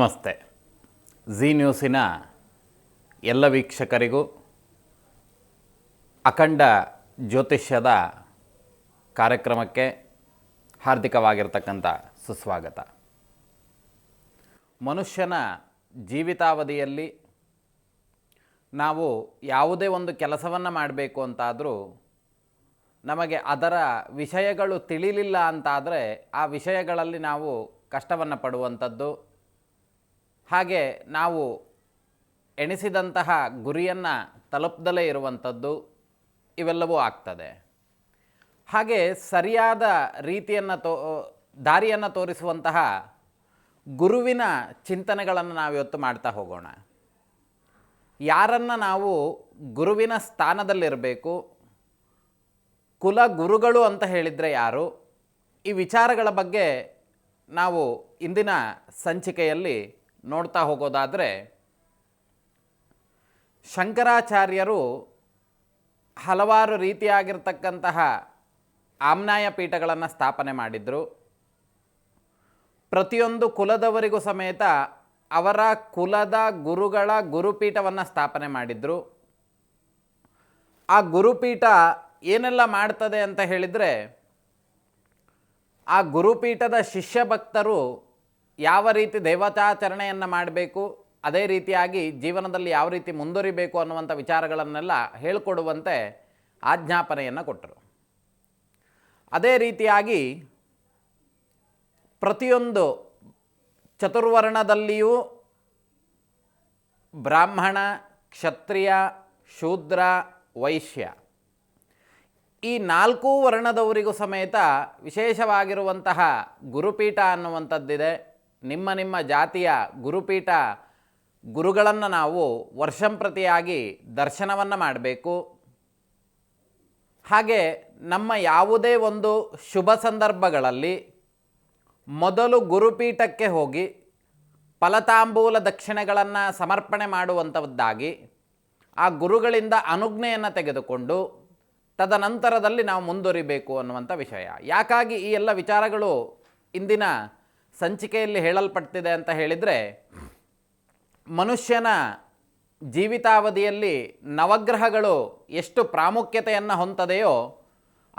ನಮಸ್ತೆ. ಝೀ ನ್ಯೂಸಿನ ಎಲ್ಲ ವೀಕ್ಷಕರಿಗೂ ಅಖಂಡ ಜ್ಯೋತಿಷ್ಯದ ಕಾರ್ಯಕ್ರಮಕ್ಕೆ ಹಾರ್ದಿಕವಾಗಿರ್ತಕ್ಕಂಥ ಸುಸ್ವಾಗತ. ಮನುಷ್ಯನ ಜೀವಿತಾವಧಿಯಲ್ಲಿ ನಾವು ಯಾವುದೇ ಒಂದು ಕೆಲಸವನ್ನು ಮಾಡಬೇಕು ಅಂತಾದರೂ ನಮಗೆ ಅದರ ವಿಷಯಗಳು ತಿಳಿಲಿಲ್ಲ ಅಂತಾದರೆ ಆ ವಿಷಯಗಳಲ್ಲಿ ನಾವು ಕಷ್ಟವನ್ನು ಪಡುವಂಥದ್ದು, ಹಾಗೆ ನಾವು ಎಣಿಸಿದಂತಹ ಗುರಿಯನ್ನು ತಲುಪದಲೇ ಇರುವಂಥದ್ದು ಇವೆಲ್ಲವೂ ಆಗ್ತದೆ. ಹಾಗೆ ಸರಿಯಾದ ದಾರಿಯನ್ನು ತೋರಿಸುವಂತಹ ಗುರುವಿನ ಚಿಂತನೆಗಳನ್ನು ನಾವಿವತ್ತು ಮಾಡ್ತಾ ಹೋಗೋಣ. ಯಾರನ್ನು ನಾವು ಗುರುವಿನ ಸ್ಥಾನದಲ್ಲಿರಬೇಕು, ಕುಲ ಗುರುಗಳು ಅಂತ ಹೇಳಿದರೆ ಯಾರು, ಈ ವಿಚಾರಗಳ ಬಗ್ಗೆ ನಾವು ಇಂದಿನ ಸಂಚಿಕೆಯಲ್ಲಿ ನೋಡ್ತಾ ಹೋಗೋದಾದರೆ, ಶಂಕರಾಚಾರ್ಯರು ಹಲವಾರು ರೀತಿಯಾಗಿರ್ತಕ್ಕಂತಹ ಆಮ್ನಾಯ ಪೀಠಗಳನ್ನು ಸ್ಥಾಪನೆ ಮಾಡಿದರು. ಪ್ರತಿಯೊಂದು ಕುಲದವರಿಗೂ ಸಮೇತ ಅವರ ಕುಲದ ಗುರುಗಳ ಗುರುಪೀಠವನ್ನು ಸ್ಥಾಪನೆ ಮಾಡಿದರು. ಆ ಗುರುಪೀಠ ಏನೆಲ್ಲ ಮಾಡ್ತದೆ ಅಂತ ಹೇಳಿದರೆ, ಆ ಗುರುಪೀಠದ ಶಿಷ್ಯ ಭಕ್ತರು ಯಾವ ರೀತಿ ದೇವತಾಚರಣೆಯನ್ನು ಮಾಡಬೇಕು, ಅದೇ ರೀತಿಯಾಗಿ ಜೀವನದಲ್ಲಿ ಯಾವ ರೀತಿ ಮುಂದುವರಿಬೇಕು ಅನ್ನುವಂಥ ವಿಚಾರಗಳನ್ನೆಲ್ಲ ಹೇಳಿಕೊಡುವಂತೆ ಆಜ್ಞಾಪನೆಯನ್ನು ಕೊಟ್ಟರು. ಅದೇ ರೀತಿಯಾಗಿ ಪ್ರತಿಯೊಂದು ಚತುರ್ವರ್ಣದಲ್ಲಿಯೂ ಬ್ರಾಹ್ಮಣ, ಕ್ಷತ್ರಿಯ, ಶೂದ್ರ, ವೈಶ್ಯ ಈ ನಾಲ್ಕೂ ವರ್ಣದವರಿಗೂ ಸಮೇತ ವಿಶೇಷವಾಗಿರುವಂತಹ ಗುರುಪೀಠ ಅನ್ನುವಂಥದ್ದಿದೆ. ನಿಮ್ಮ ನಿಮ್ಮ ಜಾತಿಯ ಗುರುಪೀಠ ಗುರುಗಳನ್ನು ನಾವು ವರ್ಷಂಪ್ರತಿಯಾಗಿ ದರ್ಶನವನ್ನು ಮಾಡಬೇಕು. ಹಾಗೆ ನಮ್ಮ ಯಾವುದೇ ಒಂದು ಶುಭ ಸಂದರ್ಭಗಳಲ್ಲಿ ಮೊದಲು ಗುರುಪೀಠಕ್ಕೆ ಹೋಗಿ ಫಲತಾಂಬೂಲ ದಕ್ಷಿಣೆಗಳನ್ನು ಸಮರ್ಪಣೆ ಮಾಡುವಂಥದ್ದಾಗಿ ಆ ಗುರುಗಳಿಂದ ಅನುಜ್ಞೆಯನ್ನು ತೆಗೆದುಕೊಂಡು ತದನಂತರದಲ್ಲಿ ನಾವು ಮುಂದುವರಿಬೇಕು ಅನ್ನುವಂಥ ವಿಷಯ. ಯಾಕಾಗಿ ಈ ಎಲ್ಲ ವಿಚಾರಗಳು ಇಂದಿನ ಸಂಚಿಕೆಯಲ್ಲಿ ಹೇಳಲ್ಪಡ್ತಿದೆ ಅಂತ ಹೇಳಿದರೆ, ಮನುಷ್ಯನ ಜೀವಿತಾವಧಿಯಲ್ಲಿ ನವಗ್ರಹಗಳು ಎಷ್ಟು ಪ್ರಾಮುಖ್ಯತೆಯನ್ನು ಹೊಂದದೆಯೋ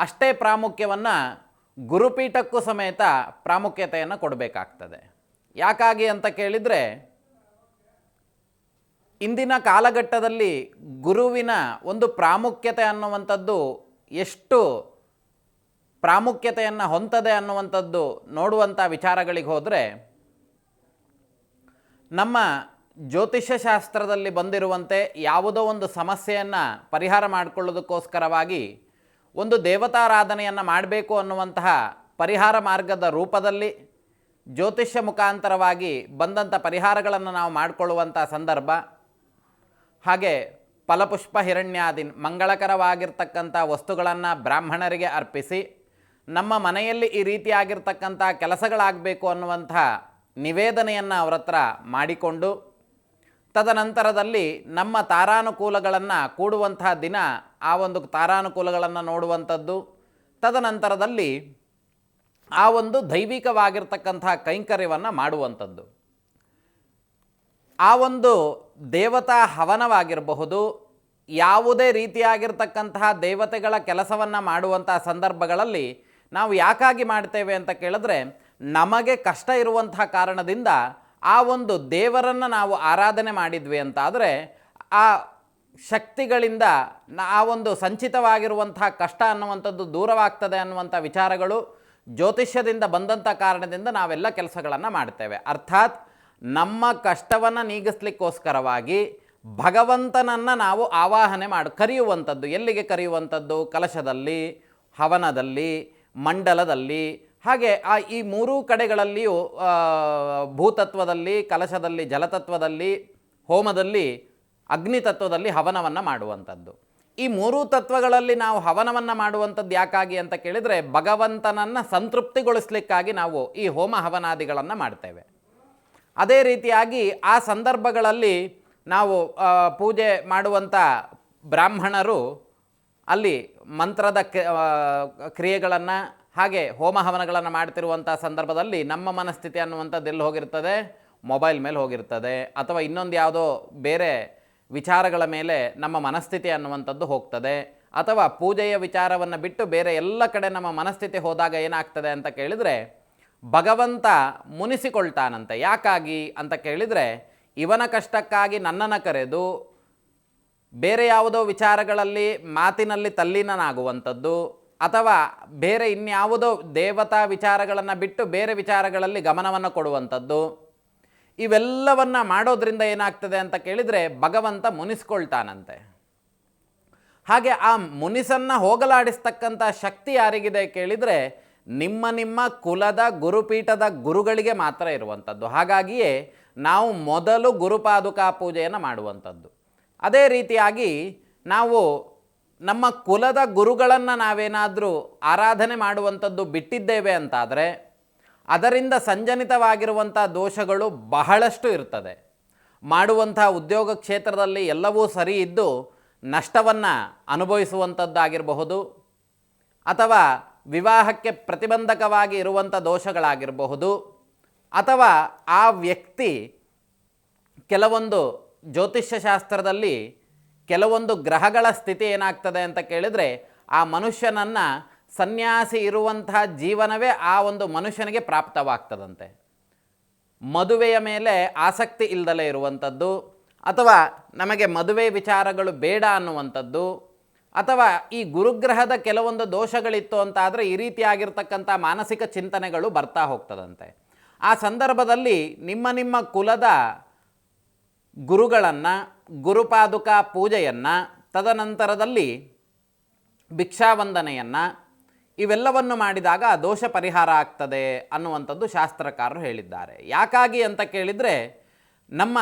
ಅಷ್ಟೇ ಪ್ರಾಮುಖ್ಯವನ್ನು ಗುರುಪೀಠಕ್ಕೂ ಸಮೇತ ಪ್ರಾಮುಖ್ಯತೆಯನ್ನು ಕೊಡಬೇಕಾಗ್ತದೆ. ಯಾಕಾಗಿ ಅಂತ ಕೇಳಿದರೆ, ಇಂದಿನ ಕಾಲಘಟ್ಟದಲ್ಲಿ ಗುರುವಿನ ಒಂದು ಪ್ರಾಮುಖ್ಯತೆ ಅನ್ನುವಂಥದ್ದು ಎಷ್ಟು ಪ್ರಾಮುಖ್ಯತೆಯನ್ನು ಹೊಂದದೆ ಅನ್ನುವಂಥದ್ದು ನೋಡುವಂಥ ವಿಚಾರಗಳಿಗೆ ಹೋದರೆ, ನಮ್ಮ ಜ್ಯೋತಿಷ್ಯ ಶಾಸ್ತ್ರದಲ್ಲಿ ಬಂದಿರುವಂತೆ ಯಾವುದೋ ಒಂದು ಸಮಸ್ಯೆಯನ್ನು ಪರಿಹಾರ ಮಾಡಿಕೊಳ್ಳೋದಕ್ಕೋಸ್ಕರವಾಗಿ ಒಂದು ದೇವತಾರಾಧನೆಯನ್ನು ಮಾಡಬೇಕು ಅನ್ನುವಂತಹ ಪರಿಹಾರ ಮಾರ್ಗದ ರೂಪದಲ್ಲಿ ಜ್ಯೋತಿಷ್ಯ ಮುಖಾಂತರವಾಗಿ ಬಂದಂಥ ಪರಿಹಾರಗಳನ್ನು ನಾವು ಮಾಡಿಕೊಳ್ಳುವಂಥ ಸಂದರ್ಭ, ಹಾಗೆ ಫಲಪುಷ್ಪ ಹಿರಣ್ಯಾದಿ ಮಂಗಳಕರವಾಗಿರ್ತಕ್ಕಂಥ ವಸ್ತುಗಳನ್ನು ಬ್ರಾಹ್ಮಣರಿಗೆ ಅರ್ಪಿಸಿ ನಮ್ಮ ಮನೆಯಲ್ಲಿ ಈ ರೀತಿಯಾಗಿರ್ತಕ್ಕಂಥ ಕೆಲಸಗಳಾಗಬೇಕು ಅನ್ನುವಂಥ ನಿವೇದನೆಯನ್ನು ಅವರ ಹತ್ರ ಮಾಡಿಕೊಂಡು ತದನಂತರದಲ್ಲಿ ನಮ್ಮ ತಾರಾನುಕೂಲಗಳನ್ನು ಕೂಡುವಂತಹ ದಿನ ಆ ಒಂದು ತಾರಾನುಕೂಲಗಳನ್ನು ನೋಡುವಂಥದ್ದು, ತದನಂತರದಲ್ಲಿ ಆ ಒಂದು ದೈವಿಕವಾಗಿರ್ತಕ್ಕಂಥ ಕೈಂಕರ್ಯವನ್ನು ಮಾಡುವಂಥದ್ದು. ಆ ಒಂದು ದೇವತಾ ಹವನವಾಗಿರಬಹುದು, ಯಾವುದೇ ರೀತಿಯಾಗಿರ್ತಕ್ಕಂತಹ ದೇವತೆಗಳ ಕೆಲಸವನ್ನು ಮಾಡುವಂಥ ಸಂದರ್ಭಗಳಲ್ಲಿ ನಾವು ಯಾಕಾಗಿ ಮಾಡ್ತೇವೆ ಅಂತ ಕೇಳಿದ್ರೆ, ನಮಗೆ ಕಷ್ಟ ಇರುವಂತಹ ಕಾರಣದಿಂದ ಆ ಒಂದು ದೇವರನ್ನು ನಾವು ಆರಾಧನೆ ಮಾಡಿದ್ವಿ ಅಂತಾದರೆ ಆ ಶಕ್ತಿಗಳಿಂದ ಆ ಒಂದು ಸಂಚಿತವಾಗಿರುವಂತಹ ಕಷ್ಟ ಅನ್ನುವಂಥದ್ದು ದೂರವಾಗ್ತದೆ ಅನ್ನುವಂಥ ವಿಚಾರಗಳು ಜ್ಯೋತಿಷ್ಯದಿಂದ ಬಂದಂಥ ಕಾರಣದಿಂದ ನಾವೆಲ್ಲ ಕೆಲಸಗಳನ್ನು ಮಾಡ್ತೇವೆ. ಅರ್ಥಾತ್ ನಮ್ಮ ಕಷ್ಟವನ್ನು ನೀಗಿಸ್ಲಿಕ್ಕೋಸ್ಕರವಾಗಿ ಭಗವಂತನನ್ನು ನಾವು ಆವಾಹನೆ ಕರೆಯುವಂಥದ್ದು. ಎಲ್ಲಿಗೆ ಕರೆಯುವಂಥದ್ದು? ಕಲಶದಲ್ಲಿ, ಹವನದಲ್ಲಿ, ಮಂಡಲದಲ್ಲಿ, ಹಾಗೆ ಈ ಮೂರೂ ಕಡೆಗಳಲ್ಲಿಯೂ ಭೂತತ್ವದಲ್ಲಿ, ಕಲಶದಲ್ಲಿ ಜಲತತ್ವದಲ್ಲಿ, ಹೋಮದಲ್ಲಿ ಅಗ್ನಿತತ್ವದಲ್ಲಿ ಹವನವನ್ನು ಮಾಡುವಂಥದ್ದು. ಈ ಮೂರೂ ತತ್ವಗಳಲ್ಲಿ ನಾವು ಹವನವನ್ನು ಮಾಡುವಂಥದ್ದು ಯಾಕಾಗಿ ಅಂತ ಕೇಳಿದರೆ, ಭಗವಂತನನ್ನು ಸಂತೃಪ್ತಿಗೊಳಿಸಲಿಕ್ಕಾಗಿ ನಾವು ಈ ಹೋಮ ಹವನಾದಿಗಳನ್ನು ಮಾಡ್ತೇವೆ. ಅದೇ ರೀತಿಯಾಗಿ ಆ ಸಂದರ್ಭಗಳಲ್ಲಿ ನಾವು ಪೂಜೆ ಮಾಡುವಂಥ ಬ್ರಾಹ್ಮಣರು ಅಲ್ಲಿ ಮಂತ್ರದ ಕ್ರಿಯೆಗಳನ್ನು ಹಾಗೆ ಹೋಮ ಹವನಗಳನ್ನು ಮಾಡ್ತಿರುವಂಥ ಸಂದರ್ಭದಲ್ಲಿ ನಮ್ಮ ಮನಸ್ಥಿತಿ ಅನ್ನುವಂಥದ್ದು ಎಲ್ಲಿ ಹೋಗಿರ್ತದೆ? ಮೊಬೈಲ್ ಮೇಲೆ ಹೋಗಿರ್ತದೆ, ಅಥವಾ ಇನ್ನೊಂದು ಯಾವುದೋ ಬೇರೆ ವಿಚಾರಗಳ ಮೇಲೆ ನಮ್ಮ ಮನಸ್ಥಿತಿ ಅನ್ನುವಂಥದ್ದು ಹೋಗ್ತದೆ, ಅಥವಾ ಪೂಜೆಯ ವಿಚಾರವನ್ನು ಬಿಟ್ಟು ಬೇರೆ ಎಲ್ಲ ಕಡೆ ನಮ್ಮ ಮನಸ್ಥಿತಿ ಹೋದಾಗ ಏನಾಗ್ತದೆ ಅಂತ ಕೇಳಿದರೆ ಭಗವಂತ ಮುನಿಸಿಕೊಳ್ತಾನಂತೆ. ಯಾಕಾಗಿ ಅಂತ ಕೇಳಿದರೆ ಇವನ ಕಷ್ಟಕ್ಕಾಗಿ ನನ್ನನ್ನು ಕರೆದು ಬೇರೆ ಯಾವುದೋ ವಿಚಾರಗಳಲ್ಲಿ ಮಾತಿನಲ್ಲಿ ತಲ್ಲೀನನಾಗುವಂಥದ್ದು, ಅಥವಾ ಬೇರೆ ಇನ್ಯಾವುದೋ ದೇವತಾ ವಿಚಾರಗಳನ್ನು ಬಿಟ್ಟು ಬೇರೆ ವಿಚಾರಗಳಲ್ಲಿ ಗಮನವನ್ನು ಕೊಡುವಂಥದ್ದು, ಇವೆಲ್ಲವನ್ನು ಮಾಡೋದ್ರಿಂದ ಏನಾಗ್ತದೆ ಅಂತ ಕೇಳಿದರೆ ಭಗವಂತ ಮುನಿಸ್ಕೊಳ್ತಾನಂತೆ. ಹಾಗೆ ಆ ಮುನಿಸನ್ನು ಹೋಗಲಾಡಿಸ್ತಕ್ಕಂಥ ಶಕ್ತಿ ಯಾರಿಗಿದೆ ಕೇಳಿದರೆ ನಿಮ್ಮ ನಿಮ್ಮ ಕುಲದ ಗುರುಪೀಠದ ಗುರುಗಳಿಗೆ ಮಾತ್ರ ಇರುವಂಥದ್ದು. ಹಾಗಾಗಿಯೇ ನಾವು ಮೊದಲು ಗುರುಪಾದುಕಾ ಪೂಜೆಯನ್ನು ಮಾಡುವಂಥದ್ದು. ಅದೇ ರೀತಿಯಾಗಿ ನಾವು ನಮ್ಮ ಕುಲದ ಗುರುಗಳನ್ನು ನಾವೇನಾದರೂ ಆರಾಧನೆ ಮಾಡುವಂಥದ್ದು ಬಿಟ್ಟಿದ್ದೇವೆ ಅಂತಾದರೆ ಅದರಿಂದ ಸಂಜನಿತವಾಗಿರುವಂಥ ದೋಷಗಳು ಬಹಳಷ್ಟು ಇರ್ತದೆ. ಮಾಡುವಂಥ ಉದ್ಯೋಗ ಕ್ಷೇತ್ರದಲ್ಲಿ ಎಲ್ಲವೂ ಸರಿ ಇದ್ದು ನಷ್ಟವನ್ನು ಅನುಭವಿಸುವಂಥದ್ದಾಗಿರಬಹುದು, ಅಥವಾ ವಿವಾಹಕ್ಕೆ ಪ್ರತಿಬಂಧಕವಾಗಿ ಇರುವಂಥ ದೋಷಗಳಾಗಿರಬಹುದು, ಅಥವಾ ಆ ವ್ಯಕ್ತಿ ಕೆಲವೊಂದು ಜ್ಯೋತಿಷ್ಯ ಶಾಸ್ತ್ರದಲ್ಲಿ ಕೆಲವೊಂದು ಗ್ರಹಗಳ ಸ್ಥಿತಿ ಏನಾಗ್ತದೆ ಅಂತ ಕೇಳಿದರೆ ಆ ಮನುಷ್ಯನನ್ನು ಸನ್ಯಾಸಿ ಇರುವಂತಹ ಜೀವನವೇ ಆ ಒಂದು ಮನುಷ್ಯನಿಗೆ ಪ್ರಾಪ್ತವಾಗ್ತದಂತೆ. ಮದುವೆಯ ಮೇಲೆ ಆಸಕ್ತಿ ಇಲ್ಲದಲೇ ಇರುವಂಥದ್ದು, ಅಥವಾ ನಮಗೆ ಮದುವೆ ವಿಚಾರಗಳು ಬೇಡ ಅನ್ನುವಂಥದ್ದು, ಅಥವಾ ಈ ಗುರುಗ್ರಹದ ಕೆಲವೊಂದು ದೋಷಗಳಿತ್ತು ಅಂತಾದರೆ ಈ ರೀತಿಯಾಗಿರ್ತಕ್ಕಂಥ ಮಾನಸಿಕ ಚಿಂತನೆಗಳು ಬರ್ತಾ ಹೋಗ್ತದಂತೆ. ಆ ಸಂದರ್ಭದಲ್ಲಿ ನಿಮ್ಮ ನಿಮ್ಮ ಕುಲದ ಗುರುಗಳನ್ನು, ಗುರುಪಾದುಕಾ ಪೂಜೆಯನ್ನು, ತದನಂತರದಲ್ಲಿ ಭಿಕ್ಷಾವಂದನೆಯನ್ನು, ಇವೆಲ್ಲವನ್ನು ಮಾಡಿದಾಗ ಆ ದೋಷ ಪರಿಹಾರ ಆಗ್ತದೆ ಅನ್ನುವಂಥದ್ದು ಶಾಸ್ತ್ರಕಾರರು ಹೇಳಿದ್ದಾರೆ. ಯಾಕಾಗಿ ಅಂತ ಕೇಳಿದರೆ ನಮ್ಮ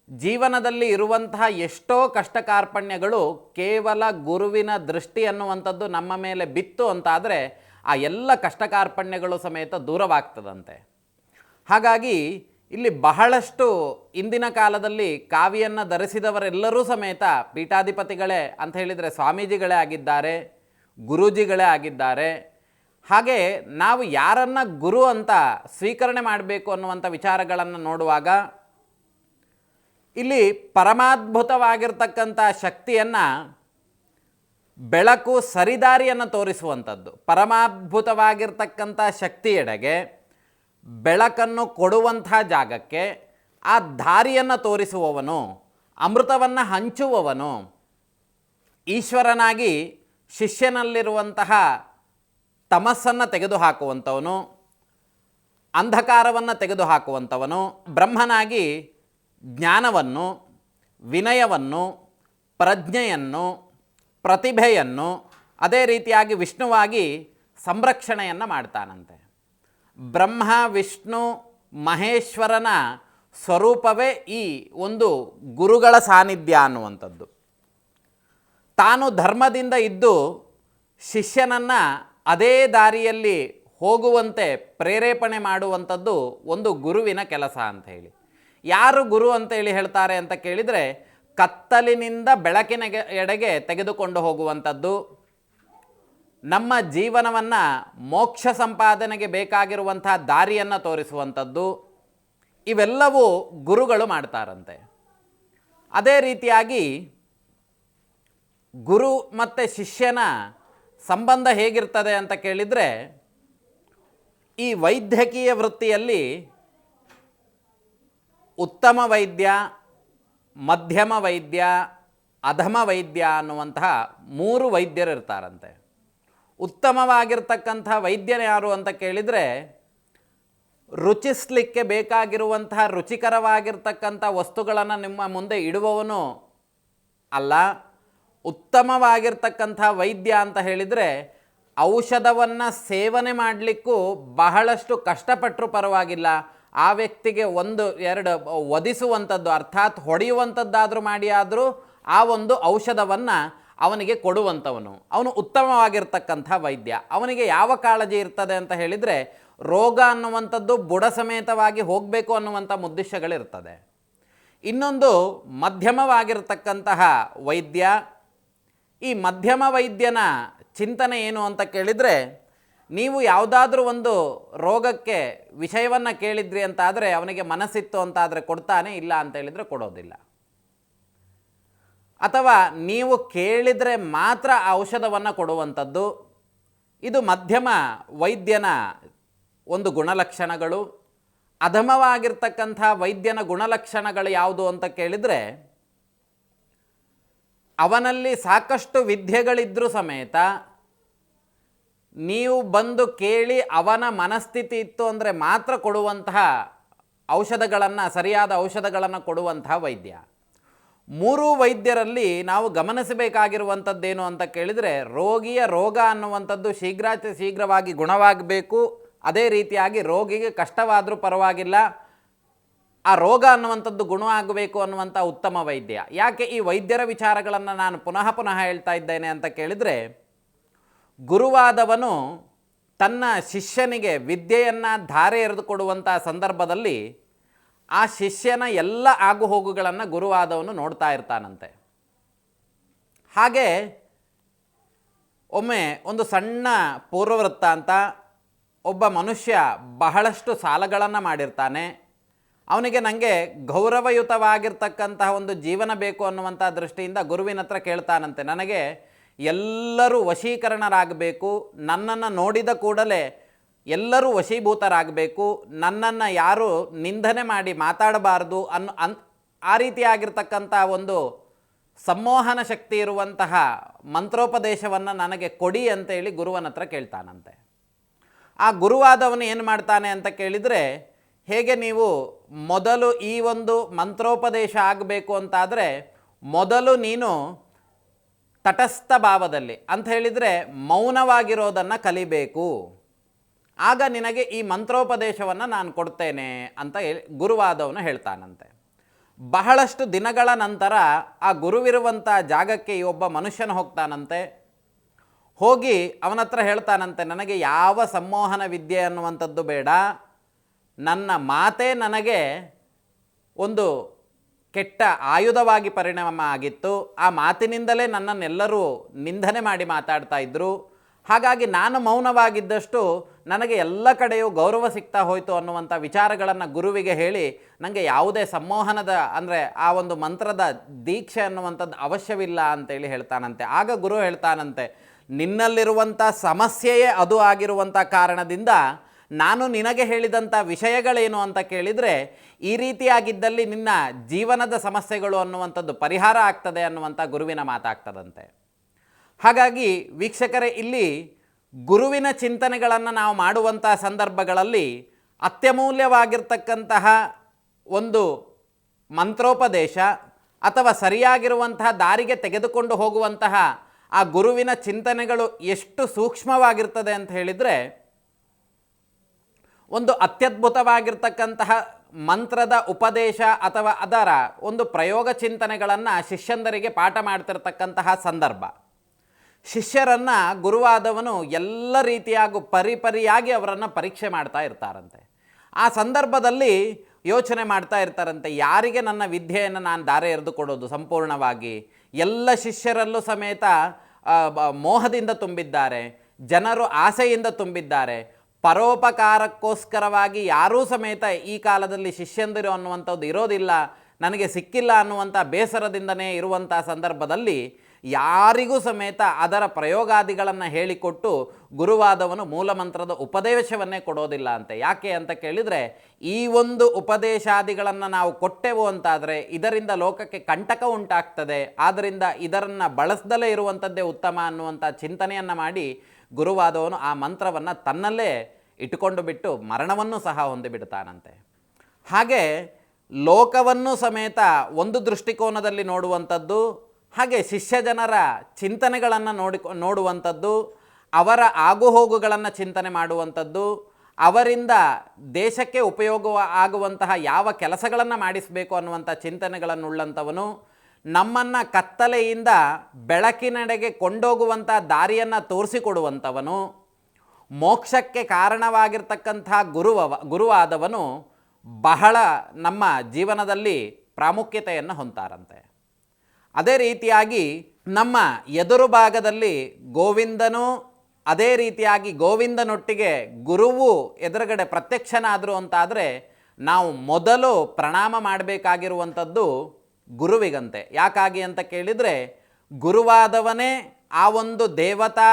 ಜೀವನದಲ್ಲಿ ಇರುವಂತಹ ಎಷ್ಟೋ ಕಷ್ಟ ಕಾರ್ಪಣ್ಯಗಳು ಕೇವಲ ಗುರುವಿನ ದೃಷ್ಟಿ ಅನ್ನುವಂಥದ್ದು ನಮ್ಮ ಮೇಲೆ ಬಿತ್ತು ಅಂತಾದರೆ ಆ ಎಲ್ಲ ಕಷ್ಟ ಕಾರ್ಪಣ್ಯಗಳು ಸಮೇತ ದೂರವಾಗ್ತದಂತೆ. ಹಾಗಾಗಿ ಇಲ್ಲಿ ಬಹಳಷ್ಟು ಇಂದಿನ ಕಾಲದಲ್ಲಿ ಕಾವಿಯನ್ನು ಧರಿಸಿದವರೆಲ್ಲರೂ ಸಮೇತ ಪೀಠಾಧಿಪತಿಗಳೇ ಅಂತ ಹೇಳಿದರೆ ಸ್ವಾಮೀಜಿಗಳೇ ಆಗಿದ್ದಾರೆ, ಗುರೂಜಿಗಳೇ ಆಗಿದ್ದಾರೆ. ಹಾಗೆ ನಾವು ಯಾರನ್ನು ಗುರು ಅಂತ ಸ್ವೀಕರಣೆ ಮಾಡಬೇಕು ಅನ್ನುವಂಥ ವಿಚಾರಗಳನ್ನು ನೋಡುವಾಗ ಇಲ್ಲಿ ಪರಮಾದ್ಭುತವಾಗಿರ್ತಕ್ಕಂಥ ಶಕ್ತಿಯನ್ನು, ಬೆಳಕು ಸರಿದಾರಿಯನ್ನು ತೋರಿಸುವಂಥದ್ದು, ಪರಮಾದ್ಭುತವಾಗಿರ್ತಕ್ಕಂಥ ಶಕ್ತಿಯೆಡೆಗೆ ಬೆಳಕನ್ನು ಕೊಡುವಂಥ ಜಾಗಕ್ಕೆ ಆ ದಾರಿಯನ್ನು ತೋರಿಸುವವನು, ಅಮೃತವನ್ನು ಹಂಚುವವನು, ಈಶ್ವರನಾಗಿ ಶಿಷ್ಯನಲ್ಲಿರುವಂತಹ ತಮಸ್ಸನ್ನು ತೆಗೆದುಹಾಕುವಂಥವನು, ಅಂಧಕಾರವನ್ನು ತೆಗೆದುಹಾಕುವಂಥವನು, ಬ್ರಹ್ಮನಾಗಿ ಜ್ಞಾನವನ್ನು, ವಿನಯವನ್ನು, ಪ್ರಜ್ಞೆಯನ್ನು, ಪ್ರತಿಭೆಯನ್ನು, ಅದೇ ರೀತಿಯಾಗಿ ವಿಷ್ಣುವಾಗಿ ಸಂರಕ್ಷಣೆಯನ್ನು ಮಾಡ್ತಾನಂತೆ. ಬ್ರಹ್ಮ ವಿಷ್ಣು ಮಹೇಶ್ವರನ ಸ್ವರೂಪವೇ ಈ ಒಂದು ಗುರುಗಳ ಸಾನ್ನಿಧ್ಯ ಅನ್ನುವಂಥದ್ದು. ತಾನು ಧರ್ಮದಿಂದ ಇದ್ದು ಶಿಷ್ಯನನ್ನು ಅದೇ ದಾರಿಯಲ್ಲಿ ಹೋಗುವಂತೆ ಪ್ರೇರೇಪಣೆ ಮಾಡುವಂಥದ್ದು ಒಂದು ಗುರುವಿನ ಕೆಲಸ ಅಂತ ಹೇಳಿ. ಯಾರು ಗುರು ಅಂತೇಳಿ ಹೇಳ್ತಾರೆ ಅಂತ ಕೇಳಿದರೆ ಕತ್ತಲಿನಿಂದ ಬೆಳಕಿನ ಎಡೆಗೆ ತೆಗೆದುಕೊಂಡು ಹೋಗುವಂಥದ್ದು, ನಮ್ಮ ಜೀವನವನ್ನು ಮೋಕ್ಷ ಸಂಪಾದನೆಗೆ ಬೇಕಾಗಿರುವಂಥ ದಾರಿಯನ್ನು ತೋರಿಸುವಂಥದ್ದು, ಇವೆಲ್ಲವೂ ಗುರುಗಳು ಮಾಡ್ತಾರಂತೆ. ಅದೇ ರೀತಿಯಾಗಿ ಗುರು ಮತ್ತು ಶಿಷ್ಯನ ಸಂಬಂಧ ಹೇಗಿರ್ತದೆ ಅಂತ ಕೇಳಿದರೆ ಈ ವೈದ್ಯಕೀಯ ವೃತ್ತಿಯಲ್ಲಿ ಉತ್ತಮ ವೈದ್ಯ, ಮಧ್ಯಮ ವೈದ್ಯ, ಅಧಮ ವೈದ್ಯ ಅನ್ನುವಂತಹ 3 ವೈದ್ಯರು ಇರ್ತಾರಂತೆ. ಉತ್ತಮವಾಗಿರ್ತಕ್ಕಂಥ ವೈದ್ಯರು ಯಾರು ಅಂತ ಕೇಳಿದರೆ ರುಚಿಸಲಿಕ್ಕೆ ಬೇಕಾಗಿರುವಂತಹ ರುಚಿಕರವಾಗಿರ್ತಕ್ಕಂಥ ವಸ್ತುಗಳನ್ನು ನಿಮ್ಮ ಮುಂದೆ ಇಡುವವನು ಅಲ್ಲ. ಉತ್ತಮವಾಗಿರ್ತಕ್ಕಂಥ ವೈದ್ಯ ಅಂತ ಹೇಳಿದರೆ ಔಷಧವನ್ನು ಸೇವನೆ ಮಾಡಲಿಕ್ಕೂ ಬಹಳಷ್ಟು ಕಷ್ಟಪಟ್ಟರೂ ಪರವಾಗಿಲ್ಲ, ಆ ವ್ಯಕ್ತಿಗೆ 1-2 ಒದಿಸುವಂಥದ್ದು, ಅರ್ಥಾತ್ ಹೊಡೆಯುವಂಥದ್ದಾದರೂ ಮಾಡಿ ಆದರೂ ಆ ಒಂದು ಔಷಧವನ್ನು ಅವನಿಗೆ ಕೊಡುವಂಥವನು, ಅವನು ಉತ್ತಮವಾಗಿರ್ತಕ್ಕಂಥ ವೈದ್ಯ. ಅವನಿಗೆ ಯಾವ ಕಾಳಜಿ ಇರ್ತದೆ ಅಂತ ಹೇಳಿದರೆ ರೋಗ ಅನ್ನುವಂಥದ್ದು ಬುಡ ಸಮೇತವಾಗಿ ಹೋಗಬೇಕು ಅನ್ನುವಂಥ ಉದ್ದೇಶಗಳಿರ್ತದೆ. ಇನ್ನೊಂದು ಮಧ್ಯಮವಾಗಿರ್ತಕ್ಕಂತಹ ವೈದ್ಯ. ಈ ಮಧ್ಯಮ ವೈದ್ಯನ ಚಿಂತನೆ ಏನು ಅಂತ ಕೇಳಿದರೆ ನೀವು ಯಾವುದಾದ್ರೂ ಒಂದು ರೋಗಕ್ಕೆ ವಿಷಯವನ್ನು ಕೇಳಿದ್ರಿ ಅಂತಾದರೆ ಅವನಿಗೆ ಮನಸ್ಸಿತ್ತು ಅಂತಾದರೆ ಕೊಡ್ತಾನೆ, ಇಲ್ಲ ಅಂತ ಹೇಳಿದರೆ ಕೊಡೋದಿಲ್ಲ. ಅಥವಾ ನೀವು ಕೇಳಿದರೆ ಮಾತ್ರ ಆ ಔಷಧವನ್ನು ಕೊಡುವಂಥದ್ದು, ಇದು ಮಧ್ಯಮ ವೈದ್ಯನ ಒಂದು ಗುಣಲಕ್ಷಣಗಳು. ಅಧಮವಾಗಿರ್ತಕ್ಕಂಥ ವೈದ್ಯನ ಗುಣಲಕ್ಷಣಗಳು ಯಾವುದು ಅಂತ ಕೇಳಿದರೆ, ಅವನಲ್ಲಿ ಸಾಕಷ್ಟು ವಿದ್ಯೆಗಳಿದ್ದರೂ ಸಮೇತ ನೀವು ಬಂದು ಕೇಳಿ ಅವನ ಮನಸ್ಥಿತಿ ಇತ್ತು ಅಂದರೆ ಮಾತ್ರ ಕೊಡುವಂತಹ ಔಷಧಗಳನ್ನು, ಸರಿಯಾದ ಔಷಧಗಳನ್ನು ಕೊಡುವಂತಹ ವೈದ್ಯ. ಮೂರೂ ವೈದ್ಯರಲ್ಲಿ ನಾವು ಗಮನಿಸಬೇಕಾಗಿರುವಂಥದ್ದೇನು ಅಂತ ಕೇಳಿದರೆ, ರೋಗಿಯ ರೋಗ ಅನ್ನುವಂಥದ್ದು ಶೀಘ್ರವಾಗಿ ಗುಣವಾಗಬೇಕು. ಅದೇ ರೀತಿಯಾಗಿ ರೋಗಿಗೆ ಕಷ್ಟವಾದರೂ ಪರವಾಗಿಲ್ಲ, ಆ ರೋಗ ಅನ್ನುವಂಥದ್ದು ಗುಣ ಆಗಬೇಕು ಅನ್ನುವಂಥ ಉತ್ತಮ ವೈದ್ಯ. ಯಾಕೆ ಈ ವೈದ್ಯರ ವಿಚಾರಗಳನ್ನು ನಾನು ಪುನಃ ಹೇಳ್ತಾ ಇದ್ದೇನೆ ಅಂತ ಕೇಳಿದರೆ, ಗುರುವಾದವನು ತನ್ನ ಶಿಷ್ಯನಿಗೆ ವಿದ್ಯೆಯನ್ನು ಧಾರೆ ಎರೆದುಕೊಡುವಂಥ ಸಂದರ್ಭದಲ್ಲಿ ಆ ಶಿಷ್ಯನ ಎಲ್ಲ ಆಗುಹೋಗುಗಳನ್ನು ಗುರುವಾದವನು ನೋಡ್ತಾ ಇರ್ತಾನಂತೆ. ಹಾಗೆ ಒಮ್ಮೆ ಒಂದು ಸಣ್ಣ ಪೂರ್ವವೃತ್ತ ಅಂತ, ಒಬ್ಬ ಮನುಷ್ಯ ಬಹಳಷ್ಟು ಸಾಲಗಳನ್ನು ಮಾಡಿರ್ತಾನೆ. ಅವನಿಗೆ ನನಗೆ ಗೌರವಯುತವಾಗಿರ್ತಕ್ಕಂತಹ ಒಂದು ಜೀವನ ಬೇಕು ಅನ್ನುವಂಥ ದೃಷ್ಟಿಯಿಂದ ಗುರುವಿನ ಹತ್ರ ಕೇಳ್ತಾನಂತೆ, ನನಗೆ ಎಲ್ಲರೂ ವಶೀಕರಣರಾಗಬೇಕು, ನನ್ನನ್ನು ನೋಡಿದ ಕೂಡಲೇ ಎಲ್ಲರೂ ವಶೀಭೂತರಾಗಬೇಕು, ನನ್ನನ್ನು ಯಾರು ನಿಂದನೆ ಮಾಡಿ ಮಾತಾಡಬಾರ್ದು ಆ ರೀತಿಯಾಗಿರ್ತಕ್ಕಂಥ ಒಂದು ಸಂಮೋಹನ ಶಕ್ತಿ ಇರುವಂತಹ ಮಂತ್ರೋಪದೇಶವನ್ನು ನನಗೆ ಕೊಡಿ ಅಂತೇಳಿ ಗುರುವನ ಹತ್ರ ಕೇಳ್ತಾನಂತೆ. ಆ ಗುರುವಾದವನು ಏನು ಮಾಡ್ತಾನೆ ಅಂತ ಕೇಳಿದರೆ, ಹೇಗೆ ನೀವು ಮೊದಲು ಈ ಒಂದು ಮಂತ್ರೋಪದೇಶ ಆಗಬೇಕು ಅಂತಾದರೆ ಮೊದಲು ನೀನು ತಟಸ್ಥ ಭಾವದಲ್ಲಿ ಅಂತ ಹೇಳಿದರೆ ಮೌನವಾಗಿರೋದನ್ನು ಕಲಿಬೇಕು, ಆಗ ನಿನಗೆ ಈ ಮಂತ್ರೋಪದೇಶವನ್ನು ನಾನು ಕೊಡ್ತೇನೆ ಅಂತ ಗುರುವಾದವನು ಹೇಳ್ತಾನಂತೆ. ಬಹಳಷ್ಟು ದಿನಗಳ ನಂತರ ಆ ಗುರುವಿರುವಂಥ ಜಾಗಕ್ಕೆ ಈ ಒಬ್ಬ ಮನುಷ್ಯನ ಹೋಗ್ತಾನಂತೆ. ಹೋಗಿ ಅವನ ಹತ್ರ ಹೇಳ್ತಾನಂತೆ, ನನಗೆ ಯಾವ ಸಂಮೋಹನ ವಿದ್ಯೆ ಅನ್ನುವಂಥದ್ದು ಬೇಡ, ನನ್ನ ಮಾತೇ ನನಗೆ ಒಂದು ಕೆಟ್ಟ ಆಯುಧವಾಗಿ ಪರಿಣಾಮ ಆಗಿತ್ತು, ಆ ಮಾತಿನಿಂದಲೇ ನನ್ನನ್ನೆಲ್ಲರೂ ನಿಂದನೆ ಮಾಡಿ ಮಾತಾಡ್ತಾ ಇದ್ದರು, ಹಾಗಾಗಿ ನಾನು ಮೌನವಾಗಿದ್ದಷ್ಟು ನನಗೆ ಎಲ್ಲ ಕಡೆಯೂ ಗೌರವ ಸಿಗ್ತಾ ಹೋಯಿತು ಅನ್ನುವಂಥ ವಿಚಾರಗಳನ್ನು ಗುರುವಿಗೆ ಹೇಳಿ, ನನಗೆ ಯಾವುದೇ ಸಂಮೋಹನದ ಅಂದರೆ ಆ ಒಂದು ಮಂತ್ರದ ದೀಕ್ಷೆ ಅನ್ನುವಂಥದ್ದು ಅವಶ್ಯವಿಲ್ಲ ಅಂತೇಳಿ ಹೇಳ್ತಾನಂತೆ. ಆಗ ಗುರು ಹೇಳ್ತಾನಂತೆ, ನಿನ್ನಲ್ಲಿರುವಂಥ ಸಮಸ್ಯೆಯೇ ಅದು ಆಗಿರುವಂಥ ಕಾರಣದಿಂದ ನಾನು ನಿನಗೆ ಹೇಳಿದಂಥ ವಿಷಯಗಳೇನು ಅಂತ ಕೇಳಿದರೆ, ಈ ರೀತಿಯಾಗಿದ್ದಲ್ಲಿ ನಿನ್ನ ಜೀವನದ ಸಮಸ್ಯೆಗಳು ಅನ್ನುವಂಥದ್ದು ಪರಿಹಾರ ಆಗ್ತದೆ ಅನ್ನುವಂಥ ಗುರುವಿನ ಮಾತಾಗ್ತದಂತೆ. ಹಾಗಾಗಿ ವೀಕ್ಷಕರೇ, ಇಲ್ಲಿ ಗುರುವಿನ ಚಿಂತನೆಗಳನ್ನು ನಾವು ಮಾಡುವಂಥ ಸಂದರ್ಭಗಳಲ್ಲಿ ಅತ್ಯಮೂಲ್ಯವಾಗಿರ್ತಕ್ಕಂತಹ ಒಂದು ಮಂತ್ರೋಪದೇಶ ಅಥವಾ ಸರಿಯಾಗಿರುವಂತಹ ದಾರಿಗೆ ತೆಗೆದುಕೊಂಡು ಹೋಗುವಂತಹ ಆ ಗುರುವಿನ ಚಿಂತನೆಗಳು ಎಷ್ಟು ಸೂಕ್ಷ್ಮವಾಗಿರ್ತದೆ ಅಂತ ಹೇಳಿದರೆ, ಒಂದು ಅತ್ಯದ್ಭುತವಾಗಿರ್ತಕ್ಕಂತಹ ಮಂತ್ರದ ಉಪದೇಶ ಅಥವಾ ಅದರ ಒಂದು ಪ್ರಯೋಗ ಚಿಂತನೆಗಳನ್ನು ಶಿಷ್ಯಂದರಿಗೆ ಪಾಠ ಮಾಡ್ತಿರ್ತಕ್ಕಂತಹ ಸಂದರ್ಭ. ಶಿಷ್ಯರನ್ನು ಗುರುವಾದವನು ಎಲ್ಲ ರೀತಿಯಾಗಿ ಪರಿಯಾಗಿ ಅವರನ್ನು ಪರೀಕ್ಷೆ ಮಾಡ್ತಾ ಇರ್ತಾರಂತೆ. ಆ ಸಂದರ್ಭದಲ್ಲಿ ಯೋಚನೆ ಮಾಡ್ತಾ ಇರ್ತಾರಂತೆ, ಯಾರಿಗೆ ನನ್ನ ವಿದ್ಯೆಯನ್ನು ನಾನು ದಾರೆ ಎರೆದುಕೊಡೋದು ಸಂಪೂರ್ಣವಾಗಿ. ಎಲ್ಲ ಶಿಷ್ಯರಲ್ಲೂ ಸಮೇತ ಮೋಹದಿಂದ ತುಂಬಿದ್ದಾರೆ, ಜನರು ಆಸೆಯಿಂದ ತುಂಬಿದ್ದಾರೆ, ಪರೋಪಕಾರಕ್ಕೋಸ್ಕರವಾಗಿ ಯಾರೂ ಸಮೇತ ಈ ಕಾಲದಲ್ಲಿ ಶಿಷ್ಯಂದಿರು ಅನ್ನುವಂಥದ್ದು ಇರೋದಿಲ್ಲ, ನನಗೆ ಸಿಕ್ಕಿಲ್ಲ ಅನ್ನುವಂಥ ಬೇಸರದಿಂದನೇ ಇರುವಂಥ ಸಂದರ್ಭದಲ್ಲಿ ಯಾರಿಗೂ ಸಮೇತ ಅದರ ಪ್ರಯೋಗಾದಿಗಳನ್ನು ಹೇಳಿಕೊಟ್ಟು ಗುರುವಾದವನು ಮೂಲಮಂತ್ರದ ಉಪದೇಶವನ್ನೇ ಕೊಡೋದಿಲ್ಲ ಅಂತೆ. ಯಾಕೆ ಅಂತ ಕೇಳಿದರೆ, ಈ ಒಂದು ಉಪದೇಶಾದಿಗಳನ್ನು ನಾವು ಕೊಟ್ಟೆವು ಅಂತಾದರೆ ಇದರಿಂದ ಲೋಕಕ್ಕೆ ಕಂಟಕ ಉಂಟಾಗ್ತದೆ, ಆದ್ದರಿಂದ ಇದನ್ನು ಬಳಸ್ದಲೇ ಇರುವಂಥದ್ದೇ ಉತ್ತಮ ಅನ್ನುವಂಥ ಚಿಂತನೆಯನ್ನು ಮಾಡಿ ಗುರುವಾದವನು ಆ ಮಂತ್ರವನ್ನು ತನ್ನಲ್ಲೇ ಇಟ್ಟುಕೊಂಡು ಬಿಟ್ಟು ಮರಣವನ್ನು ಸಹ ಹೊಂದಿಬಿಡ್ತಾನಂತೆ. ಹಾಗೆ ಲೋಕವನ್ನು ಸಮೇತ ಒಂದು ದೃಷ್ಟಿಕೋನದಲ್ಲಿ ನೋಡುವಂಥದ್ದು, ಹಾಗೆ ಶಿಷ್ಯ ಜನರ ಚಿಂತನೆಗಳನ್ನು ನೋಡುವಂಥದ್ದು, ಅವರ ಆಗುಹೋಗುಗಳನ್ನು ಚಿಂತನೆ ಮಾಡುವಂಥದ್ದು, ಅವರಿಂದ ದೇಶಕ್ಕೆ ಉಪಯೋಗ ಆಗುವಂತಹ ಯಾವ ಕೆಲಸಗಳನ್ನು ಮಾಡಿಸಬೇಕು ಅನ್ನುವಂಥ ಚಿಂತನೆಗಳನ್ನುಳ್ಳಂಥವನು, ನಮ್ಮನ್ನು ಕತ್ತಲೆಯಿಂದ ಬೆಳಕಿನೆಡೆಗೆ ಕೊಂಡೋಗುವಂಥ ದಾರಿಯನ್ನು ತೋರಿಸಿಕೊಡುವಂಥವನು, ಮೋಕ್ಷಕ್ಕೆ ಕಾರಣವಾಗಿರ್ತಕ್ಕಂಥ ಗುರುವಾದವನು ಬಹಳ ನಮ್ಮ ಜೀವನದಲ್ಲಿ ಪ್ರಾಮುಖ್ಯತೆಯನ್ನು ಹೊಂತಾರಂತೆ. ಅದೇ ರೀತಿಯಾಗಿ ನಮ್ಮ ಎದುರು ಭಾಗದಲ್ಲಿ ಗೋವಿಂದನು ಅದೇ ರೀತಿಯಾಗಿ ಗೋವಿಂದನೊಟ್ಟಿಗೆ ಗುರುವು ಎದುರುಗಡೆ ಪ್ರತ್ಯಕ್ಷನಾದರು ಅಂತಾದರೆ ನಾವು ಮೊದಲು ಪ್ರಣಾಮ ಮಾಡಬೇಕಾಗಿರುವಂಥದ್ದು ಗುರುವಿಗಂತೆ. ಯಾಕಾಗಿ ಅಂತ ಕೇಳಿದರೆ, ಗುರುವಾದವನೇ ಆ ಒಂದು ದೇವತಾ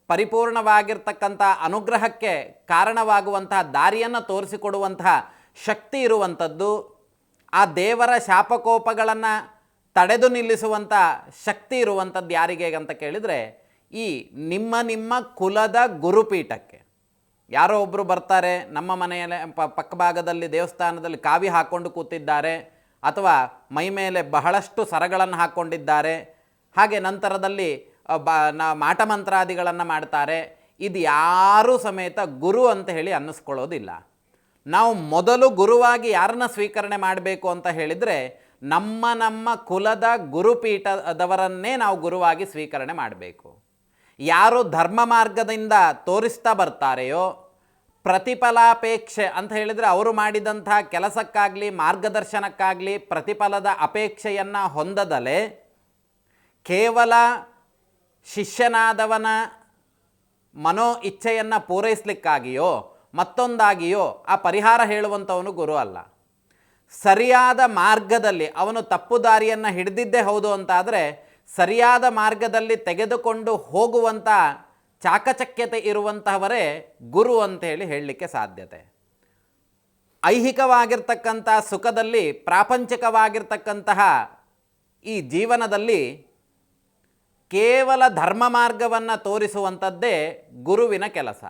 ಪರಿಪೂರ್ಣವಾಗಿರ್ತಕ್ಕಂಥ ಅನುಗ್ರಹಕ್ಕೆ ಕಾರಣವಾಗುವಂತಹ ದಾರಿಯನ್ನು ತೋರಿಸಿಕೊಡುವಂತಹ ಶಕ್ತಿ ಇರುವಂಥದ್ದು. ಆ ದೇವರ ಶಾಪಕೋಪಗಳನ್ನು ತಡೆದು ನಿಲ್ಲಿಸುವಂಥ ಶಕ್ತಿ ಇರುವಂಥದ್ದು ಯಾರಿಗೆ ಅಂತ ಕೇಳಿದರೆ, ಈ ನಿಮ್ಮ ಕುಲದ ಗುರುಪೀಠಕ್ಕೆ. ಯಾರೋ ಒಬ್ಬರು ಬರ್ತಾರೆ, ನಮ್ಮ ಮನೆಯಲ್ಲಿ ಪಕ್ಕಭಾಗದಲ್ಲಿ ದೇವಸ್ಥಾನದಲ್ಲಿ ಕಾವಿ ಹಾಕ್ಕೊಂಡು ಕೂತಿದ್ದಾರೆ, ಅಥವಾ ಮೈ ಮೇಲೆ ಬಹಳಷ್ಟು ಸರಗಳನ್ನು ಹಾಕ್ಕೊಂಡಿದ್ದಾರೆ, ಹಾಗೆ ನಂತರದಲ್ಲಿ ಮಾಟಮಂತ್ರಾದಿಗಳನ್ನು ಮಾಡ್ತಾರೆ. ಇದು ಯಾರೂ ಸಮೇತ ಗುರು ಅಂತ ಹೇಳಿ ಅನ್ನಿಸ್ಕೊಳ್ಳೋದಿಲ್ಲ. ನಾವು ಮೊದಲು ಗುರುವಾಗಿ ಯಾರನ್ನ ಸ್ವೀಕರಣೆ ಮಾಡಬೇಕು ಅಂತ ಹೇಳಿದರೆ, ನಮ್ಮ ಕುಲದ ಗುರುಪೀಠದವರನ್ನೇ ನಾವು ಗುರುವಾಗಿ ಸ್ವೀಕರಣೆ ಮಾಡಬೇಕು. ಯಾರು ಧರ್ಮ ಮಾರ್ಗದಿಂದ ತೋರಿಸ್ತಾ ಬರ್ತಾರೆಯೋ, ಪ್ರತಿಫಲಾಪೇಕ್ಷೆ ಅಂತ ಹೇಳಿದರೆ ಅವರು ಮಾಡಿದಂಥ ಕೆಲಸಕ್ಕಾಗಲಿ ಮಾರ್ಗದರ್ಶನಕ್ಕಾಗಲಿ ಪ್ರತಿಫಲದ ಅಪೇಕ್ಷೆಯನ್ನು ಹೊಂದದಲೇ ಕೇವಲ ಶಿಷ್ಯನಾದವನ ಮನೋ ಇಚ್ಛೆಯನ್ನು ಪೂರೈಸಲಿಕ್ಕಾಗಿಯೋ ಮತ್ತೊಂದಾಗಿಯೋ ಆ ಪರಿಹಾರ ಹೇಳುವಂಥವನು ಗುರು ಅಲ್ಲ. ಸರಿಯಾದ ಮಾರ್ಗದಲ್ಲಿ ಅವನು ತಪ್ಪು ದಾರಿಯನ್ನು ಹಿಡಿದಿದ್ದೇ ಹೌದು ಅಂತಾದರೆ ಸರಿಯಾದ ಮಾರ್ಗದಲ್ಲಿ ತೆಗೆದುಕೊಂಡು ಹೋಗುವಂಥ ಚಾಕಚಕ್ಯತೆ ಇರುವಂತಹವರೇ ಗುರು ಅಂತೇಳಿ ಹೇಳಲಿಕ್ಕೆ ಸಾಧ್ಯತೆ. ಐಹಿಕವಾಗಿರ್ತಕ್ಕಂಥ ಸುಖದಲ್ಲಿ, ಪ್ರಾಪಂಚಿಕವಾಗಿರ್ತಕ್ಕಂತಹ ಈ ಜೀವನದಲ್ಲಿ ಕೇವಲ ಧರ್ಮ ಮಾರ್ಗವನ್ನು ತೋರಿಸುವಂಥದ್ದೇ ಗುರುವಿನ ಕೆಲಸ.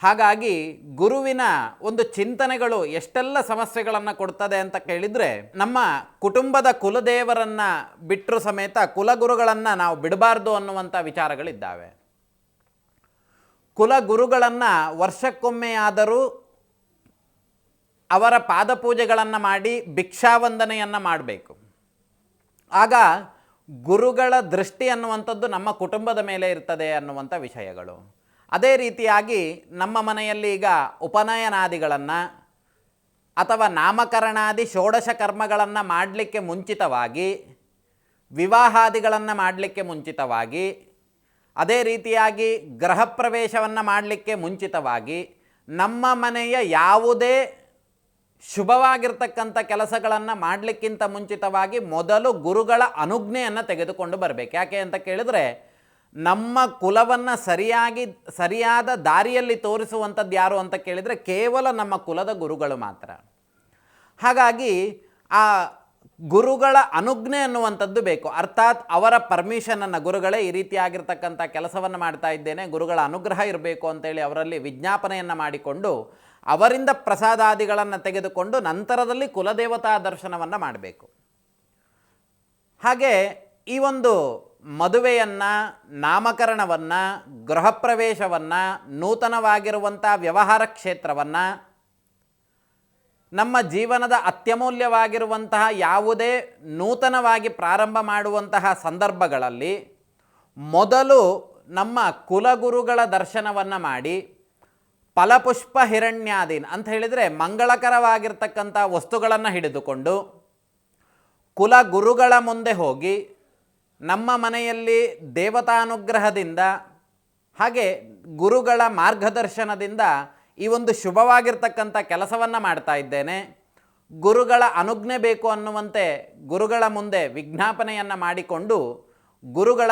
ಹಾಗಾಗಿ ಗುರುವಿನ ಒಂದು ಚಿಂತನೆಗಳು ಎಷ್ಟೆಲ್ಲ ಸಮಸ್ಯೆಗಳನ್ನು ಕೊಡ್ತದೆ ಅಂತ ಕೇಳಿದರೆ, ನಮ್ಮ ಕುಟುಂಬದ ಕುಲದೇವರನ್ನು ಬಿಟ್ಟರು ಸಮೇತ ಕುಲಗುರುಗಳನ್ನು ನಾವು ಬಿಡಬಾರ್ದು ಅನ್ನುವಂಥ ವಿಚಾರಗಳಿದ್ದಾವೆ. ಕುಲಗುರುಗಳನ್ನು ವರ್ಷಕ್ಕೊಮ್ಮೆಯಾದರೂ ಅವರ ಪಾದಪೂಜೆಗಳನ್ನು ಮಾಡಿ ಭಿಕ್ಷಾವಂದನೆಯನ್ನು ಮಾಡಬೇಕು. ಆಗ ಗುರುಗಳ ದೃಷ್ಟಿ ಅನ್ನುವಂಥದ್ದು ನಮ್ಮ ಕುಟುಂಬದ ಮೇಲೆ ಇರ್ತದೆ ಅನ್ನುವಂಥ ವಿಷಯಗಳು. ಅದೇ ರೀತಿಯಾಗಿ ನಮ್ಮ ಮನೆಯಲ್ಲಿ ಈಗ ಉಪನಯನಾದಿಗಳನ್ನು ಅಥವಾ ನಾಮಕರಣಾದಿ ಷೋಡಶ ಕರ್ಮಗಳನ್ನು ಮಾಡಲಿಕ್ಕೆ ಮುಂಚಿತವಾಗಿ, ವಿವಾಹಾದಿಗಳನ್ನು ಮಾಡಲಿಕ್ಕೆ ಮುಂಚಿತವಾಗಿ, ಅದೇ ರೀತಿಯಾಗಿ ಗೃಹ ಪ್ರವೇಶವನ್ನು ಮಾಡಲಿಕ್ಕೆ ಮುಂಚಿತವಾಗಿ, ನಮ್ಮ ಮನೆಯ ಯಾವುದೇ ಶುಭವಾಗಿರ್ತಕ್ಕಂಥ ಕೆಲಸಗಳನ್ನು ಮಾಡಲಿಕ್ಕಿಂತ ಮುಂಚಿತವಾಗಿ ಮೊದಲು ಗುರುಗಳ ಅನುಜ್ಞೆಯನ್ನು ತೆಗೆದುಕೊಂಡು ಬರಬೇಕು. ಯಾಕೆ ಅಂತ ಕೇಳಿದರೆ, ನಮ್ಮ ಕುಲವನ್ನು ಸರಿಯಾದ ದಾರಿಯಲ್ಲಿ ತೋರಿಸುವಂಥದ್ದು ಯಾರು ಅಂತ ಕೇಳಿದರೆ ಕೇವಲ ನಮ್ಮ ಕುಲದ ಗುರುಗಳು ಮಾತ್ರ. ಹಾಗಾಗಿ ಆ ಗುರುಗಳ ಅನುಜ್ಞೆ ಅನ್ನುವಂಥದ್ದು ಬೇಕು. ಅರ್ಥಾತ್ ಅವರ ಪರ್ಮಿಷನನ್ನು, ಗುರುಗಳೇ ಈ ರೀತಿಯಾಗಿರ್ತಕ್ಕಂಥ ಕೆಲಸವನ್ನು ಮಾಡ್ತಾ ಇದ್ದೇನೆ, ಗುರುಗಳ ಅನುಗ್ರಹ ಇರಬೇಕು ಅಂತೇಳಿ ಅವರಲ್ಲಿ ವಿಜ್ಞಾಪನೆಯನ್ನು ಮಾಡಿಕೊಂಡು ಅವರಿಂದ ಪ್ರಸಾದಾದಿಗಳನ್ನು ತೆಗೆದುಕೊಂಡು ನಂತರದಲ್ಲಿ ಕುಲದೇವತಾ ದರ್ಶನವನ್ನು ಮಾಡಬೇಕು. ಹಾಗೆ ಈ ಒಂದು ಮದುವೆಯನ್ನು, ನಾಮಕರಣವನ್ನು, ಗೃಹ ಪ್ರವೇಶವನ್ನು, ನೂತನವಾಗಿರುವಂಥ ವ್ಯವಹಾರ ಕ್ಷೇತ್ರವನ್ನು, ನಮ್ಮ ಜೀವನದ ಅತ್ಯಮೂಲ್ಯವಾಗಿರುವಂತಹ ಯಾವುದೇ ನೂತನವಾಗಿ ಪ್ರಾರಂಭ ಮಾಡುವಂತಹ ಸಂದರ್ಭಗಳಲ್ಲಿ ಮೊದಲು ನಮ್ಮ ಕುಲಗುರುಗಳ ದರ್ಶನವನ್ನು ಮಾಡಿ, ಫಲಪುಷ್ಪ ಹಿರಣ್ಯಾದೀನ್ ಅಂತ ಹೇಳಿದರೆ ಮಂಗಳಕರವಾಗಿರ್ತಕ್ಕಂಥ ವಸ್ತುಗಳನ್ನು ಹಿಡಿದುಕೊಂಡು ಕುಲಗುರುಗಳ ಮುಂದೆ ಹೋಗಿ ನಮ್ಮ ಮನೆಯಲ್ಲಿ ದೇವತಾನುಗ್ರಹದಿಂದ ಹಾಗೆ ಗುರುಗಳ ಮಾರ್ಗದರ್ಶನದಿಂದ ಈ ಒಂದು ಶುಭವಾಗಿರ್ತಕ್ಕಂಥ ಕೆಲಸವನ್ನು ಮಾಡ್ತಾ ಇದ್ದೇನೆ, ಗುರುಗಳ ಅನುಜ್ಞೆ ಬೇಕು ಅನ್ನುವಂತೆ ಗುರುಗಳ ಮುಂದೆ ವಿಜ್ಞಾಪನೆಯನ್ನು ಮಾಡಿಕೊಂಡು ಗುರುಗಳ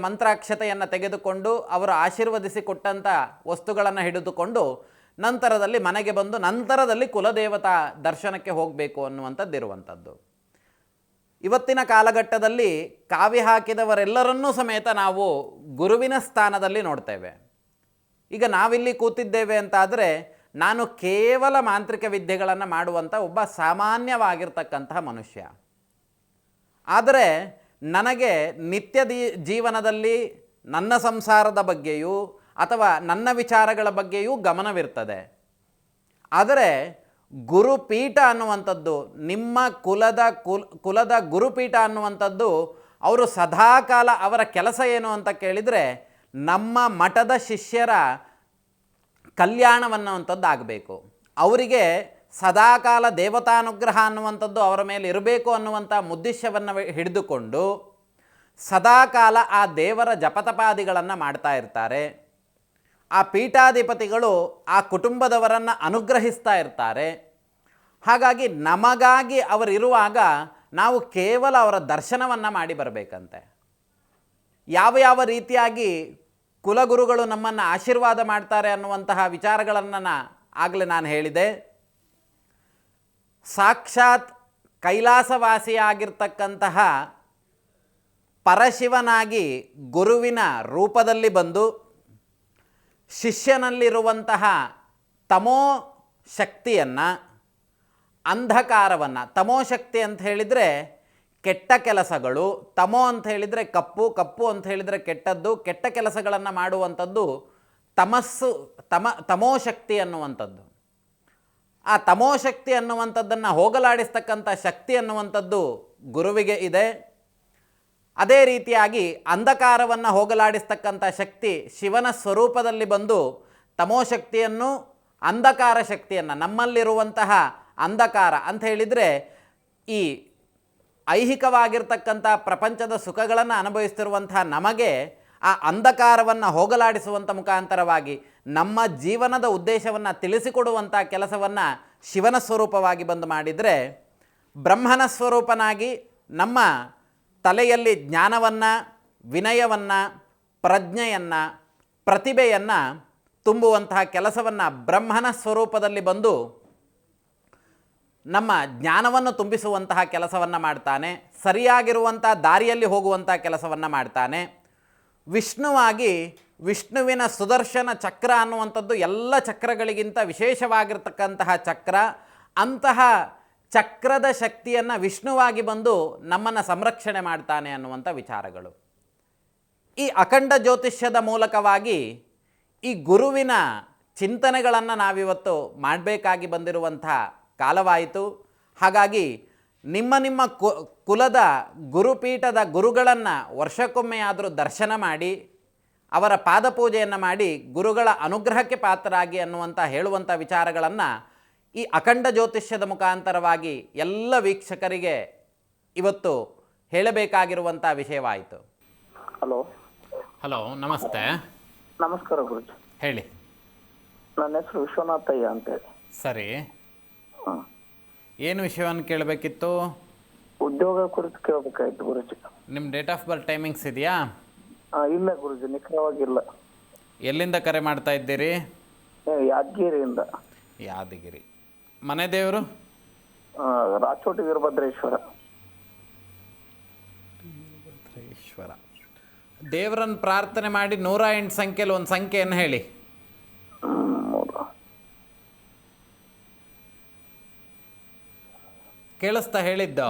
ಮಂತ್ರಾಕ್ಷತೆಯನ್ನು ತೆಗೆದುಕೊಂಡು ಅವರು ಆಶೀರ್ವದಿಸಿ ಕೊಟ್ಟಂಥ ವಸ್ತುಗಳನ್ನು ಹಿಡಿದುಕೊಂಡು ನಂತರದಲ್ಲಿ ಮನೆಗೆ ಬಂದು ನಂತರದಲ್ಲಿ ಕುಲದೇವತಾ ದರ್ಶನಕ್ಕೆ ಹೋಗಬೇಕು ಅನ್ನುವಂಥದ್ದಿರುವಂಥದ್ದು. ಇವತ್ತಿನ ಕಾಲಘಟ್ಟದಲ್ಲಿ ಕಾವಿ ಹಾಕಿದವರೆಲ್ಲರನ್ನೂ ಸಮೇತ ನಾವು ಗುರುವಿನ ಸ್ಥಾನದಲ್ಲಿ ನೋಡ್ತೇವೆ. ಈಗ ನಾವಿಲ್ಲಿ ಕೂತಿದ್ದೇವೆ ಅಂತಾದರೆ ನಾನು ಕೇವಲ ಮಾಂತ್ರಿಕ ವಿದ್ಯೆಗಳನ್ನು ಮಾಡುವಂಥ ಒಬ್ಬ ಸಾಮಾನ್ಯವಾಗಿರ್ತಕ್ಕಂತಹ ಮನುಷ್ಯ. ಆದರೆ ನನಗೆ ನಿತ್ಯ ಜೀವನದಲ್ಲಿ ನನ್ನ ಸಂಸಾರದ ಬಗ್ಗೆಯೂ ಅಥವಾ ನನ್ನ ವಿಚಾರಗಳ ಬಗ್ಗೆಯೂ ಗಮನವಿರ್ತದೆ. ಆದರೆ ಗುರುಪೀಠ ಅನ್ನುವಂಥದ್ದು, ನಿಮ್ಮ ಕುಲದ ಗುರುಪೀಠ ಅನ್ನುವಂಥದ್ದು, ಅವರು ಸದಾಕಾಲ ಅವರ ಕೆಲಸ ಏನು ಅಂತ ಕೇಳಿದರೆ ನಮ್ಮ ಮಠದ ಶಿಷ್ಯರ ಕಲ್ಯಾಣವನ್ನುವಂಥದ್ದು ಆಗಬೇಕು. ಅವರಿಗೆ ಸದಾಕಾಲ ದೇವತಾನುಗ್ರಹ ಅನ್ನುವಂಥದ್ದು ಅವರ ಮೇಲೆ ಇರಬೇಕು ಅನ್ನುವಂಥ ಉದ್ದೇಶವನ್ನು ಹಿಡಿದುಕೊಂಡು ಸದಾಕಾಲ ಆ ದೇವರ ಜಪತಪಾದಿಗಳನ್ನು ಮಾಡ್ತಾ ಇರ್ತಾರೆ. ಆ ಪೀಠಾಧಿಪತಿಗಳು ಆ ಕುಟುಂಬದವರನ್ನು ಅನುಗ್ರಹಿಸ್ತಾ ಇರ್ತಾರೆ. ಹಾಗಾಗಿ ನಮಗಾಗಿ ಅವರಿರುವಾಗ ನಾವು ಕೇವಲ ಅವರ ದರ್ಶನವನ್ನು ಮಾಡಿ ಬರಬೇಕಂತೆ. ಯಾವ ಯಾವ ರೀತಿಯಾಗಿ ಕುಲಗುರುಗಳು ನಮ್ಮನ್ನು ಆಶೀರ್ವಾದ ಮಾಡ್ತಾರೆ ಅನ್ನುವಂತಹ ವಿಚಾರಗಳನ್ನು ಆಗಲೇ ನಾನು ಹೇಳಿದೆ. ಸಾಕ್ಷಾತ್ ಕೈಲಾಸವಾಸಿಯಾಗಿರ್ತಕ್ಕಂತಹ ಪರಶಿವನಾಗಿ ಗುರುವಿನ ರೂಪದಲ್ಲಿ ಬಂದು ಶಿಷ್ಯನಲ್ಲಿರುವಂತಹ ತಮೋ ಶಕ್ತಿಯನ್ನು, ಅಂಧಕಾರವನ್ನು, ತಮೋ ಶಕ್ತಿ ಅಂತ ಹೇಳಿದರೆ ಕೆಟ್ಟ ಕೆಲಸಗಳು, ತಮೋ ಅಂತ ಹೇಳಿದರೆ ಕಪ್ಪು, ಕಪ್ಪು ಅಂತ ಹೇಳಿದರೆ ಕೆಟ್ಟದ್ದು, ಕೆಟ್ಟ ಕೆಲಸಗಳನ್ನು ಮಾಡುವಂಥದ್ದು ತಮೋ ಶಕ್ತಿ ಅನ್ನುವಂಥದ್ದು. ಆ ತಮೋ ಶಕ್ತಿ ಅನ್ನುವಂಥದ್ದನ್ನು ಹೋಗಲಾಡಿಸ್ತಕ್ಕಂಥ ಶಕ್ತಿ ಅನ್ನುವಂಥದ್ದು ಗುರುವಿಗೆ ಇದೆ. ಅದೇ ರೀತಿಯಾಗಿ ಅಂಧಕಾರವನ್ನು ಹೋಗಲಾಡಿಸ್ತಕ್ಕಂಥ ಶಕ್ತಿ ಶಿವನ ಸ್ವರೂಪದಲ್ಲಿ ಬಂದು ತಮೋ ಶಕ್ತಿಯನ್ನು, ಅಂಧಕಾರ ಶಕ್ತಿಯನ್ನು, ನಮ್ಮಲ್ಲಿರುವಂತಹ ಅಂಧಕಾರ ಅಂತ ಹೇಳಿದರೆ ಈ ಐಹಿಕವಾಗಿರ್ತಕ್ಕಂಥ ಪ್ರಪಂಚದ ಸುಖಗಳನ್ನು ಅನುಭವಿಸ್ತಿರುವಂತಹ ನಮಗೆ ಆ ಅಂಧಕಾರವನ್ನು ಹೋಗಲಾಡಿಸುವಂಥ ಮುಖಾಂತರವಾಗಿ ನಮ್ಮ ಜೀವನದ ಉದ್ದೇಶವನ್ನು ತಿಳಿಸಿಕೊಡುವಂಥ ಕೆಲಸವನ್ನು ಶಿವನ ಸ್ವರೂಪವಾಗಿ ಬಂದು ಮಾಡಿದರೆ, ಬ್ರಹ್ಮನ ಸ್ವರೂಪನಾಗಿ ನಮ್ಮ ತಲೆಯಲ್ಲಿ ಜ್ಞಾನವನ್ನು, ವಿನಯವನ್ನು, ಪ್ರಜ್ಞೆಯನ್ನು, ಪ್ರತಿಭೆಯನ್ನು ತುಂಬುವಂತಹ ಕೆಲಸವನ್ನು ಬ್ರಹ್ಮನ ಸ್ವರೂಪದಲ್ಲಿ ಬಂದು ನಮ್ಮ ಜ್ಞಾನವನ್ನು ತುಂಬಿಸುವಂತಹ ಕೆಲಸವನ್ನು ಮಾಡ್ತಾನೆ. ಸರಿಯಾಗಿರುವಂಥ ದಾರಿಯಲ್ಲಿ ಹೋಗುವಂಥ ಕೆಲಸವನ್ನು ಮಾಡ್ತಾನೆ. ವಿಷ್ಣುವಾಗಿ ವಿಷ್ಣುವಿನ ಸುದರ್ಶನ ಚಕ್ರ ಅನ್ನುವಂಥದ್ದು ಎಲ್ಲ ಚಕ್ರಗಳಿಗಿಂತ ವಿಶೇಷವಾಗಿರ್ತಕ್ಕಂತಹ ಚಕ್ರ. ಅಂತಹ ಚಕ್ರದ ಶಕ್ತಿಯನ್ನು ವಿಷ್ಣುವಾಗಿ ಬಂದು ನಮ್ಮನ್ನು ಸಂರಕ್ಷಣೆ ಮಾಡ್ತಾನೆ ಅನ್ನುವಂಥ ವಿಚಾರಗಳು. ಈ ಅಖಂಡ ಜ್ಯೋತಿಷ್ಯದ ಮೂಲಕವಾಗಿ ಈ ಗುರುವಿನ ಚಿಂತನೆಗಳನ್ನು ನಾವಿವತ್ತು ಮಾಡಬೇಕಾಗಿ ಬಂದಿರುವಂಥ ಕಾಲವಾಯಿತು. ಹಾಗಾಗಿ ನಿಮ್ಮ ಕುಲದ ಗುರುಪೀಠದ ಗುರುಗಳನ್ನು ವರ್ಷಕ್ಕೊಮ್ಮೆಯಾದರೂ ದರ್ಶನ ಮಾಡಿ ಅವರ ಪಾದಪೂಜೆಯನ್ನು ಮಾಡಿ ಗುರುಗಳ ಅನುಗ್ರಹಕ್ಕೆ ಪಾತ್ರರಾಗಿ ಅನ್ನುವಂಥ ಹೇಳುವಂಥ ವಿಚಾರಗಳನ್ನು ಈ ಅಖಂಡ ಜ್ಯೋತಿಷ್ಯದ ಮುಖಾಂತರವಾಗಿ ಎಲ್ಲ ವೀಕ್ಷಕರಿಗೆ ಇವತ್ತು ಹೇಳಬೇಕಾಗಿರುವಂಥ ವಿಷಯವಾಯಿತು. ಹಲೋ, ನಮಸ್ತೆ. ನಮಸ್ಕಾರ ಗುರುಜಿ. ಹೇಳಿ. ನನ್ನ ಹೆಸರು ವಿಶ್ವನಾಥಯ್ಯ ಅಂತೇಳಿ. ಸರಿ, ಏನು ವಿಷಯವನ್ನು ಕೇಳಬೇಕಿತ್ತು? ಉದ್ಯೋಗ ಕುರಿತು ಕೇಳಬೇಕಾಯ್ತು ಗುರುಜಿ. ನಿಮ್ಮ ಡೇಟ್ ಆಫ್ ಬರ್ತ್ ಟೈಮಿಂಗ್ಸ್ ಇದೆಯಾ? ಇಲ್ಲ ಗುರುಜಿ, ನಿಖರವಾಗಿಲ್ಲ. ಎಲ್ಲಿಂದ ಕರೆ ಮಾಡ್ತಾ ಇದ್ದೀರಿ? ಯಾದಗಿರಿಯಿಂದ. ಯಾದಗಿರಿ. ಮನೆ ದೇವರು? ರಾಚೋಟಿ ವೀರಭದ್ರೇಶ್ವರ. ದೇವರನ್ನು ಪ್ರಾರ್ಥನೆ ಮಾಡಿ 108 ಸಂಖ್ಯೆಯಲ್ಲಿ ಒಂದು ಸಂಖ್ಯೆಯನ್ನು ಹೇಳಿ. ಕೇಳಿಸ್ತಾ ಹೇಳಿದ್ದು?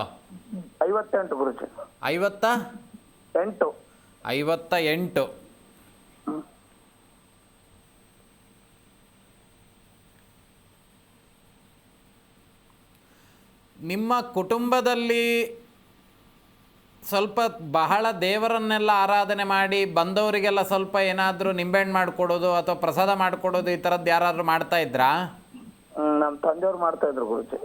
58 ಗುರುಜಿ. 58? ನಿಮ್ಮ ಕುಟುಂಬದಲ್ಲಿ ಸ್ವಲ್ಪ ಬಹಳ ದೇವರನ್ನೆಲ್ಲ ಆರಾಧನೆ ಮಾಡಿ ಬಂದವರಿಗೆಲ್ಲ ಸ್ವಲ್ಪ ಏನಾದರೂ ನಿಂಬೆಹಣ್ಣು ಮಾಡಿಕೊಡೋದು ಅಥವಾ ಪ್ರಸಾದ ಮಾಡಿಕೊಡೋದು ಈ ಥರದ್ದು ಯಾರಾದರೂ ಮಾಡ್ತಾ ಇದ್ರಾ? ನಮ್ಮ ತಂದೆಯವ್ರು ಮಾಡ್ತಾ ಇದ್ರು ಗುರುಜಿ.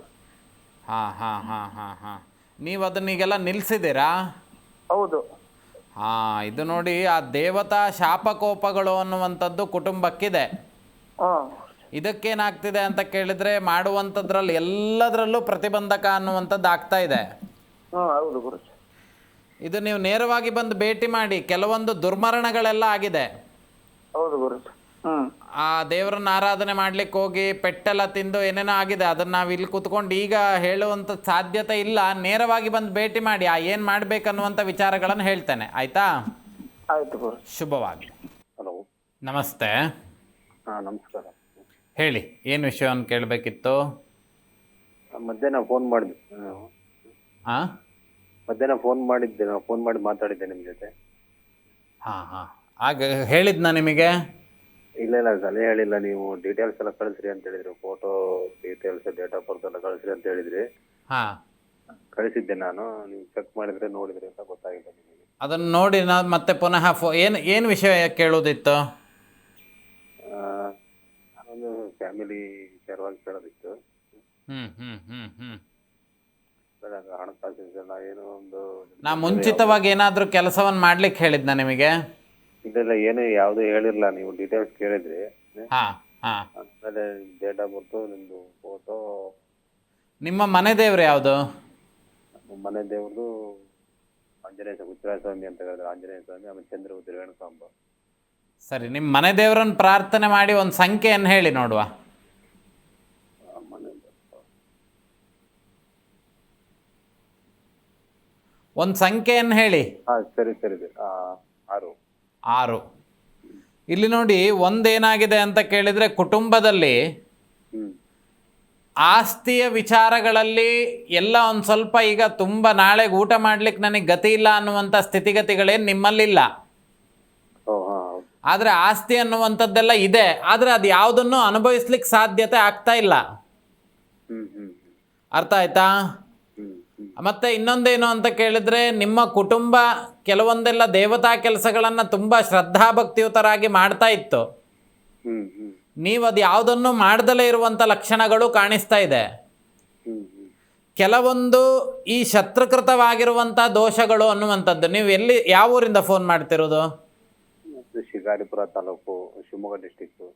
ಹಾಂ. ನೀವು ಅದನ್ನೀಗೆಲ್ಲ ನಿಲ್ಲಿಸಿದ್ದೀರಾ? ಹೌದು. ಇದು ನೋಡಿ, ಆ ದೇವತಾ ಶಾಪಕೋಪಗಳು ಅನ್ನುವಂಥದ್ದು ಕುಟುಂಬಕ್ಕಿದೆ. ಇದಕ್ಕೇನಾಗ್ತಿದೆ ಅಂತ ಕೇಳಿದರೆ ಮಾಡುವಂಥದ್ರಲ್ಲಿ ಎಲ್ಲದರಲ್ಲೂ ಪ್ರತಿಬಂಧಕ ಅನ್ನುವಂಥದ್ದು ಆಗ್ತಾ ಇದೆ. ಹೌದು ಗುರುಜಿ. ಇದು ನೀವು ನೇರವಾಗಿ ಬಂದು ಭೇಟಿ ಮಾಡಿ. ಕೆಲವೊಂದು ದುರ್ಮರಣಗಳೆಲ್ಲ ಆಗಿದೆ. ಹೌದು ಗುರುಜಿ. ಆ ದೇವರನ್ನ ಆರಾಧನೆ ಮಾಡ್ಲಿಕ್ಕೆ ಹೋಗಿ ಪೆಟ್ಟೆಲ್ಲ ತಿಂದು ಏನೇನೋ ಆಗಿದೆ. ಅದನ್ನು ನಾವು ಇಲ್ಲಿ ಕೂತ್ಕೊಂಡು ಈಗ ಹೇಳುವಂಥ ಸಾಧ್ಯತೆ ಇಲ್ಲ. ನೇರವಾಗಿ ಬಂದು ಭೇಟಿ ಮಾಡಿ. ಏನು ಮಾಡಬೇಕನ್ನುವಂಥ ವಿಚಾರಗಳನ್ನು ಹೇಳ್ತೇನೆ, ಆಯಿತಾ? ಆಯಿತು ಗುರುಜಿ. ಶುಭವಾಗಲಿ. ಹಲೋ, ನಮಸ್ತೆ. ನಮಸ್ಕಾರ. ಹೇಳಿ, ಏನು ವಿಷಯವನ್ನು ಕೇಳಬೇಕಿತ್ತು? ಮಧ್ಯಾಹ್ನ ಫೋನ್ ಮಾಡಿದ್ದೆ. ಮಧ್ಯಾಹ್ನ ಫೋನ್ ಮಾಡಿ ಮಾತಾಡಿದ್ದೆ ನಿಮ್ಮ ಜೊತೆ. ಆಗ ಹೇಳಿದ್ನಾ ನಿಮಗೆ? ಇಲ್ಲ ಸಲಹೆ ಹೇಳಿಲ್ಲ. ನೀವು ಡೀಟೇಲ್ಸ್ ಎಲ್ಲ ಕಳಿಸ್ರಿ ಅಂತ ಹೇಳಿದ್ರಿ. ಫೋಟೋ ಡೀಟೇಲ್ಸ್, ಡೇಟ್ ಆಫ್ ಬರ್ತ್ ಎಲ್ಲ ಕಳಿಸ್ರಿ ಅಂತ ಹೇಳಿದ್ರಿ. ಕಳಿಸಿದ್ದೆ ನಾನು. ನೀವು ಚೆಕ್ ಮಾಡಿದ್ರೆ ನೋಡಿದ್ರಿ ಅಂತ ಗೊತ್ತಾಗಿಲ್ಲ ನಿಮಗೆ. ಅದನ್ನು ನೋಡಿ ನಾನು ಮತ್ತೆ ಪುನಃ ಏನು ವಿಷಯ ಕೇಳೋದಿತ್ತು? ನಾನೊಂದು ಫ್ಯಾಮಿಲಿ ವಿಚಾರವಾಗಿ ಕೇಳೋದಿತ್ತು. ಸರ್ ಅದು ಹಣಕಾಸಿನ ಏನೋ ಒಂದು ನಾ ಮುಂಚಿತವಾಗಿ ಏನಾದರೂ ಕೆಲಸವನ್ನು ಮಾಡ್ಲಿಕ್ಕೆ ಹೇಳಿದ್ನ ನಿಮಗೆ? ಇದೆಲ್ಲ ಏನು ಯಾವುದು ಹೇಳಿರಲ್ಲ, ನೀವು ಡೀಟೇಲ್ಸ್ ಕೇಳಿದ್ರಿ. ಹಾಂ ಹಾಂ. ಆಮೇಲೆ ಡೇಟ್ ಆಫ್ ಬರ್ತು, ನಿಮ್ಮದು ಫೋಟೋ. ನಿಮ್ಮ ಮನೆ ದೇವ್ರು ಯಾವುದು? ಮನೆ ದೇವ್ರದ್ದು ಆಂಜನೇಯ ಉತ್ತರಾಯ ಸ್ವಾಮಿ ಅಂತ ಹೇಳಿದ್ರೆ ಆಂಜನೇಯ ಸ್ವಾಮಿ, ಆಮೇಲೆ ಚಂದ್ರವತಿ ರೇಣುಕಾಂಬ. ಸರಿ, ನಿಮ್ಮ ಮನೆ ದೇವರನ್ನು ಪ್ರಾರ್ಥನೆ ಮಾಡಿ ಒಂದು ಸಂಖ್ಯೆಯನ್ನು ಹೇಳಿ ನೋಡುವ. ಮನೆ ಒಂದು ಸಂಖ್ಯೆಯನ್ನು ಹೇಳಿ. ಹಾಂ ಸರಿ ಸರಿ ಸರಿ 6. 6. ಇಲ್ಲಿ ನೋಡಿ, ಒಂದೇನಾಗಿದೆ ಅಂತ ಕೇಳಿದರೆ, ಕುಟುಂಬದಲ್ಲಿ ಹ್ಞೂ ಆಸ್ತಿಯ ವಿಚಾರಗಳಲ್ಲಿ ಎಲ್ಲ ಒಂದು ಸ್ವಲ್ಪ ಈಗ ತುಂಬ ನಾಳೆಗೆ ಊಟ ಮಾಡ್ಲಿಕ್ಕೆ ನನಗೆ ಗತಿ ಇಲ್ಲ ಅನ್ನುವಂಥ ಸ್ಥಿತಿಗತಿಗಳೇನು ನಿಮ್ಮಲ್ಲಿಲ್ಲ. ಓ ಹಾಂ. ಆದರೆ ಆಸ್ತಿ ಅನ್ನುವಂಥದ್ದೆಲ್ಲ ಇದೆ, ಆದರೆ ಅದು ಯಾವುದನ್ನು ಅನುಭವಿಸ್ಲಿಕ್ಕೆ ಸಾಧ್ಯತೆ ಆಗ್ತಾ ಇಲ್ಲ. ಹ್ಞೂ ಹ್ಞೂ ಅರ್ಥ ಆಯ್ತಾ? ಹ್ಞೂ ಹ್ಞೂ ಮತ್ತು ಇನ್ನೊಂದೇನು ಅಂತ ಕೇಳಿದರೆ, ನಿಮ್ಮ ಕುಟುಂಬ ಕೆಲವೊಂದೆಲ್ಲ ದೇವತಾ ಕೆಲಸಗಳನ್ನು ತುಂಬ ಶ್ರದ್ಧಾಭಕ್ತಿಯುತರಾಗಿ ಮಾಡ್ತಾ ಇತ್ತು. ಹ್ಞೂ ಹ್ಞೂ ನೀವು ಅದು ಯಾವುದನ್ನು ಮಾಡ್ದಲೇ ಇರುವಂಥ ಲಕ್ಷಣಗಳು ಕಾಣಿಸ್ತಾ ಇದೆ. ಹ್ಞೂ ಹ್ಞೂ ಕೆಲವೊಂದು ಈ ಶತ್ರುಕೃತವಾಗಿರುವಂಥ ದೋಷಗಳು ಅನ್ನುವಂಥದ್ದು. ನೀವು ಎಲ್ಲಿ, ಯಾವ ಊರಿಂದ ಫೋನ್ ಮಾಡ್ತಿರೋದು? ಶಿಕಾರಿಪುರ ತಾಲೂಕು, ಶಿವಮೊಗ್ಗ ಡಿಸ್ಟಿಕ್ಕು.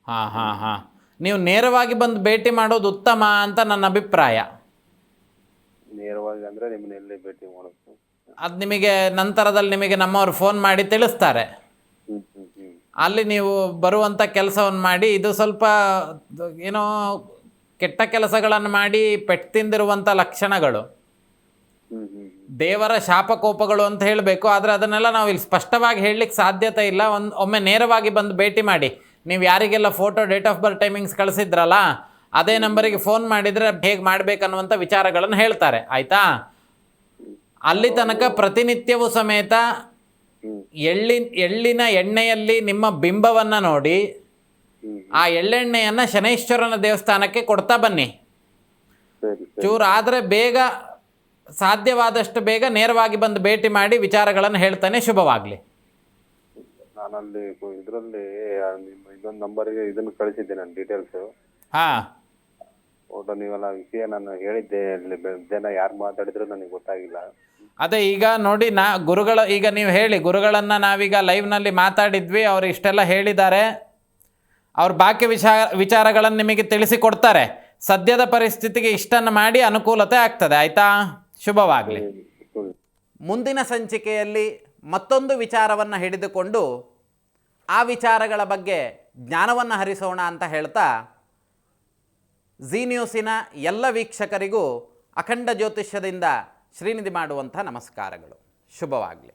ಹಾಂ ಹಾಂ ಹಾಂ. ನೀವು ನೇರವಾಗಿ ಬಂದು ಭೇಟಿ ಮಾಡೋದು ಉತ್ತಮ ಅಂತ ನನ್ನ ಅಭಿಪ್ರಾಯ. ನೇರವಾಗಿ ಅಂದರೆ ನಿಮ್ಮನ್ನ ಎಲ್ಲಿ ಭೇಟಿ ಮಾಡೋದು? ಅದು ನಿಮಗೆ ನಂತರದಲ್ಲಿ ನಿಮಗೆ ನಮ್ಮವರು ಫೋನ್ ಮಾಡಿ ತಿಳಿಸ್ತಾರೆ. ಹ್ಞೂ ಹ್ಞೂ ಹ್ಞೂ ಅಲ್ಲಿ ನೀವು ಬರುವಂಥ ಕೆಲಸವನ್ನು ಮಾಡಿ. ಇದು ಸ್ವಲ್ಪ ಏನೋ ಕೆಟ್ಟ ಕೆಲಸಗಳನ್ನು ಮಾಡಿ ಪೆಟ್ಟು ತಿಂದಿರುವಂಥ ಲಕ್ಷಣಗಳು, ಹ್ಞೂ ಹ್ಞೂ ದೇವರ ಶಾಪಕೋಪಗಳು ಅಂತ ಹೇಳಬೇಕು. ಆದರೆ ಅದನ್ನೆಲ್ಲ ನಾವು ಇಲ್ಲಿ ಸ್ಪಷ್ಟವಾಗಿ ಹೇಳಲಿಕ್ಕೆ ಸಾಧ್ಯತೆ ಇಲ್ಲ. ಒಮ್ಮೆ ನೇರವಾಗಿ ಬಂದು ಭೇಟಿ ಮಾಡಿ. ನೀವು ಯಾರಿಗೆಲ್ಲ photo, date of birth, timings ಕಳಿಸಿದ್ರಲ್ಲ, ಅದೇ ನಂಬರಿಗೆ ಫೋನ್ ಮಾಡಿದರೆ ಹೇಗೆ ಮಾಡಬೇಕನ್ನುವಂಥ ವಿಚಾರಗಳನ್ನು ಹೇಳ್ತಾರೆ. ಆಯಿತಾ? ಅಲ್ಲಿ ತನಕ ಪ್ರತಿನಿತ್ಯವೂ ಸಮೇತ ಎಳ್ಳಿನ ಎಣ್ಣೆಯಲ್ಲಿ ನಿಮ್ಮ ಬಿಂಬವನ್ನು ನೋಡಿ ಆ ಎಳ್ಳೆಣ್ಣೆಯನ್ನು ಶನೈಶ್ವರನ ದೇವಸ್ಥಾನಕ್ಕೆ ಕೊಡ್ತಾ ಬನ್ನಿ. ಚೂರು ಆದರೆ ಬೇಗ, ಸಾಧ್ಯವಾದಷ್ಟು ಬೇಗ ನೇರವಾಗಿ ಬಂದು ಭೇಟಿ ಮಾಡಿ ವಿಚಾರಗಳನ್ನು ಹೇಳ್ತಾನೆ. ಶುಭವಾಗಲಿ. ನಾನಲ್ಲಿ ಇದರಲ್ಲಿ ನಿಮ್ಮ ಇದೊಂದು ನಂಬರಿಗೆ ಇದನ್ನು ಕಳಿಸಿದ್ದೆ ನಾನು ಡೀಟೇಲ್ಸು. ಹಾಂ, ಫೋಟೋ ನೀವೆಲ್ಲ ವಿಷಯ ನಾನು ಹೇಳಿದ್ದೆ. ಅಲ್ಲಿ ಜನ ಯಾರು ಮಾತಾಡಿದ್ರು ನನಗೆ ಗೊತ್ತಾಗಿಲ್ಲ. ಅದೇ ಈಗ ನೋಡಿ, ಗುರುಗಳ, ಈಗ ನೀವು ಹೇಳಿ, ಗುರುಗಳನ್ನು ನಾವೀಗ ಲೈವ್ನಲ್ಲಿ ಮಾತಾಡಿದ್ವಿ, ಅವರು ಇಷ್ಟೆಲ್ಲ ಹೇಳಿದ್ದಾರೆ. ಅವ್ರು ಬಾಕಿ ವಿಚಾರಗಳನ್ನು ನಿಮಗೆ ತಿಳಿಸಿಕೊಡ್ತಾರೆ. ಸದ್ಯದ ಪರಿಸ್ಥಿತಿಗೆ ಇಷ್ಟನ್ನು ಮಾಡಿ ಅನುಕೂಲತೆ ಆಗ್ತದೆ. ಆಯಿತಾ? ಶುಭವಾಗಲಿ. ಮುಂದಿನ ಸಂಚಿಕೆಯಲ್ಲಿ ಮತ್ತೊಂದು ವಿಚಾರವನ್ನು ಹಿಡಿದುಕೊಂಡು ಆ ವಿಚಾರಗಳ ಬಗ್ಗೆ ಜ್ಞಾನವನ್ನು ಹರಿಸೋಣ ಅಂತ ಹೇಳ್ತಾ, ಝೀ ನ್ಯೂಸಿನ ಎಲ್ಲ ವೀಕ್ಷಕರಿಗೂ ಅಖಂಡ ಜ್ಯೋತಿಷ್ಯದಿಂದ ಶ್ರೀನಿಧಿ ಮಾಡುವಂಥ ನಮಸ್ಕಾರಗಳು. ಶುಭವಾಗಲಿ.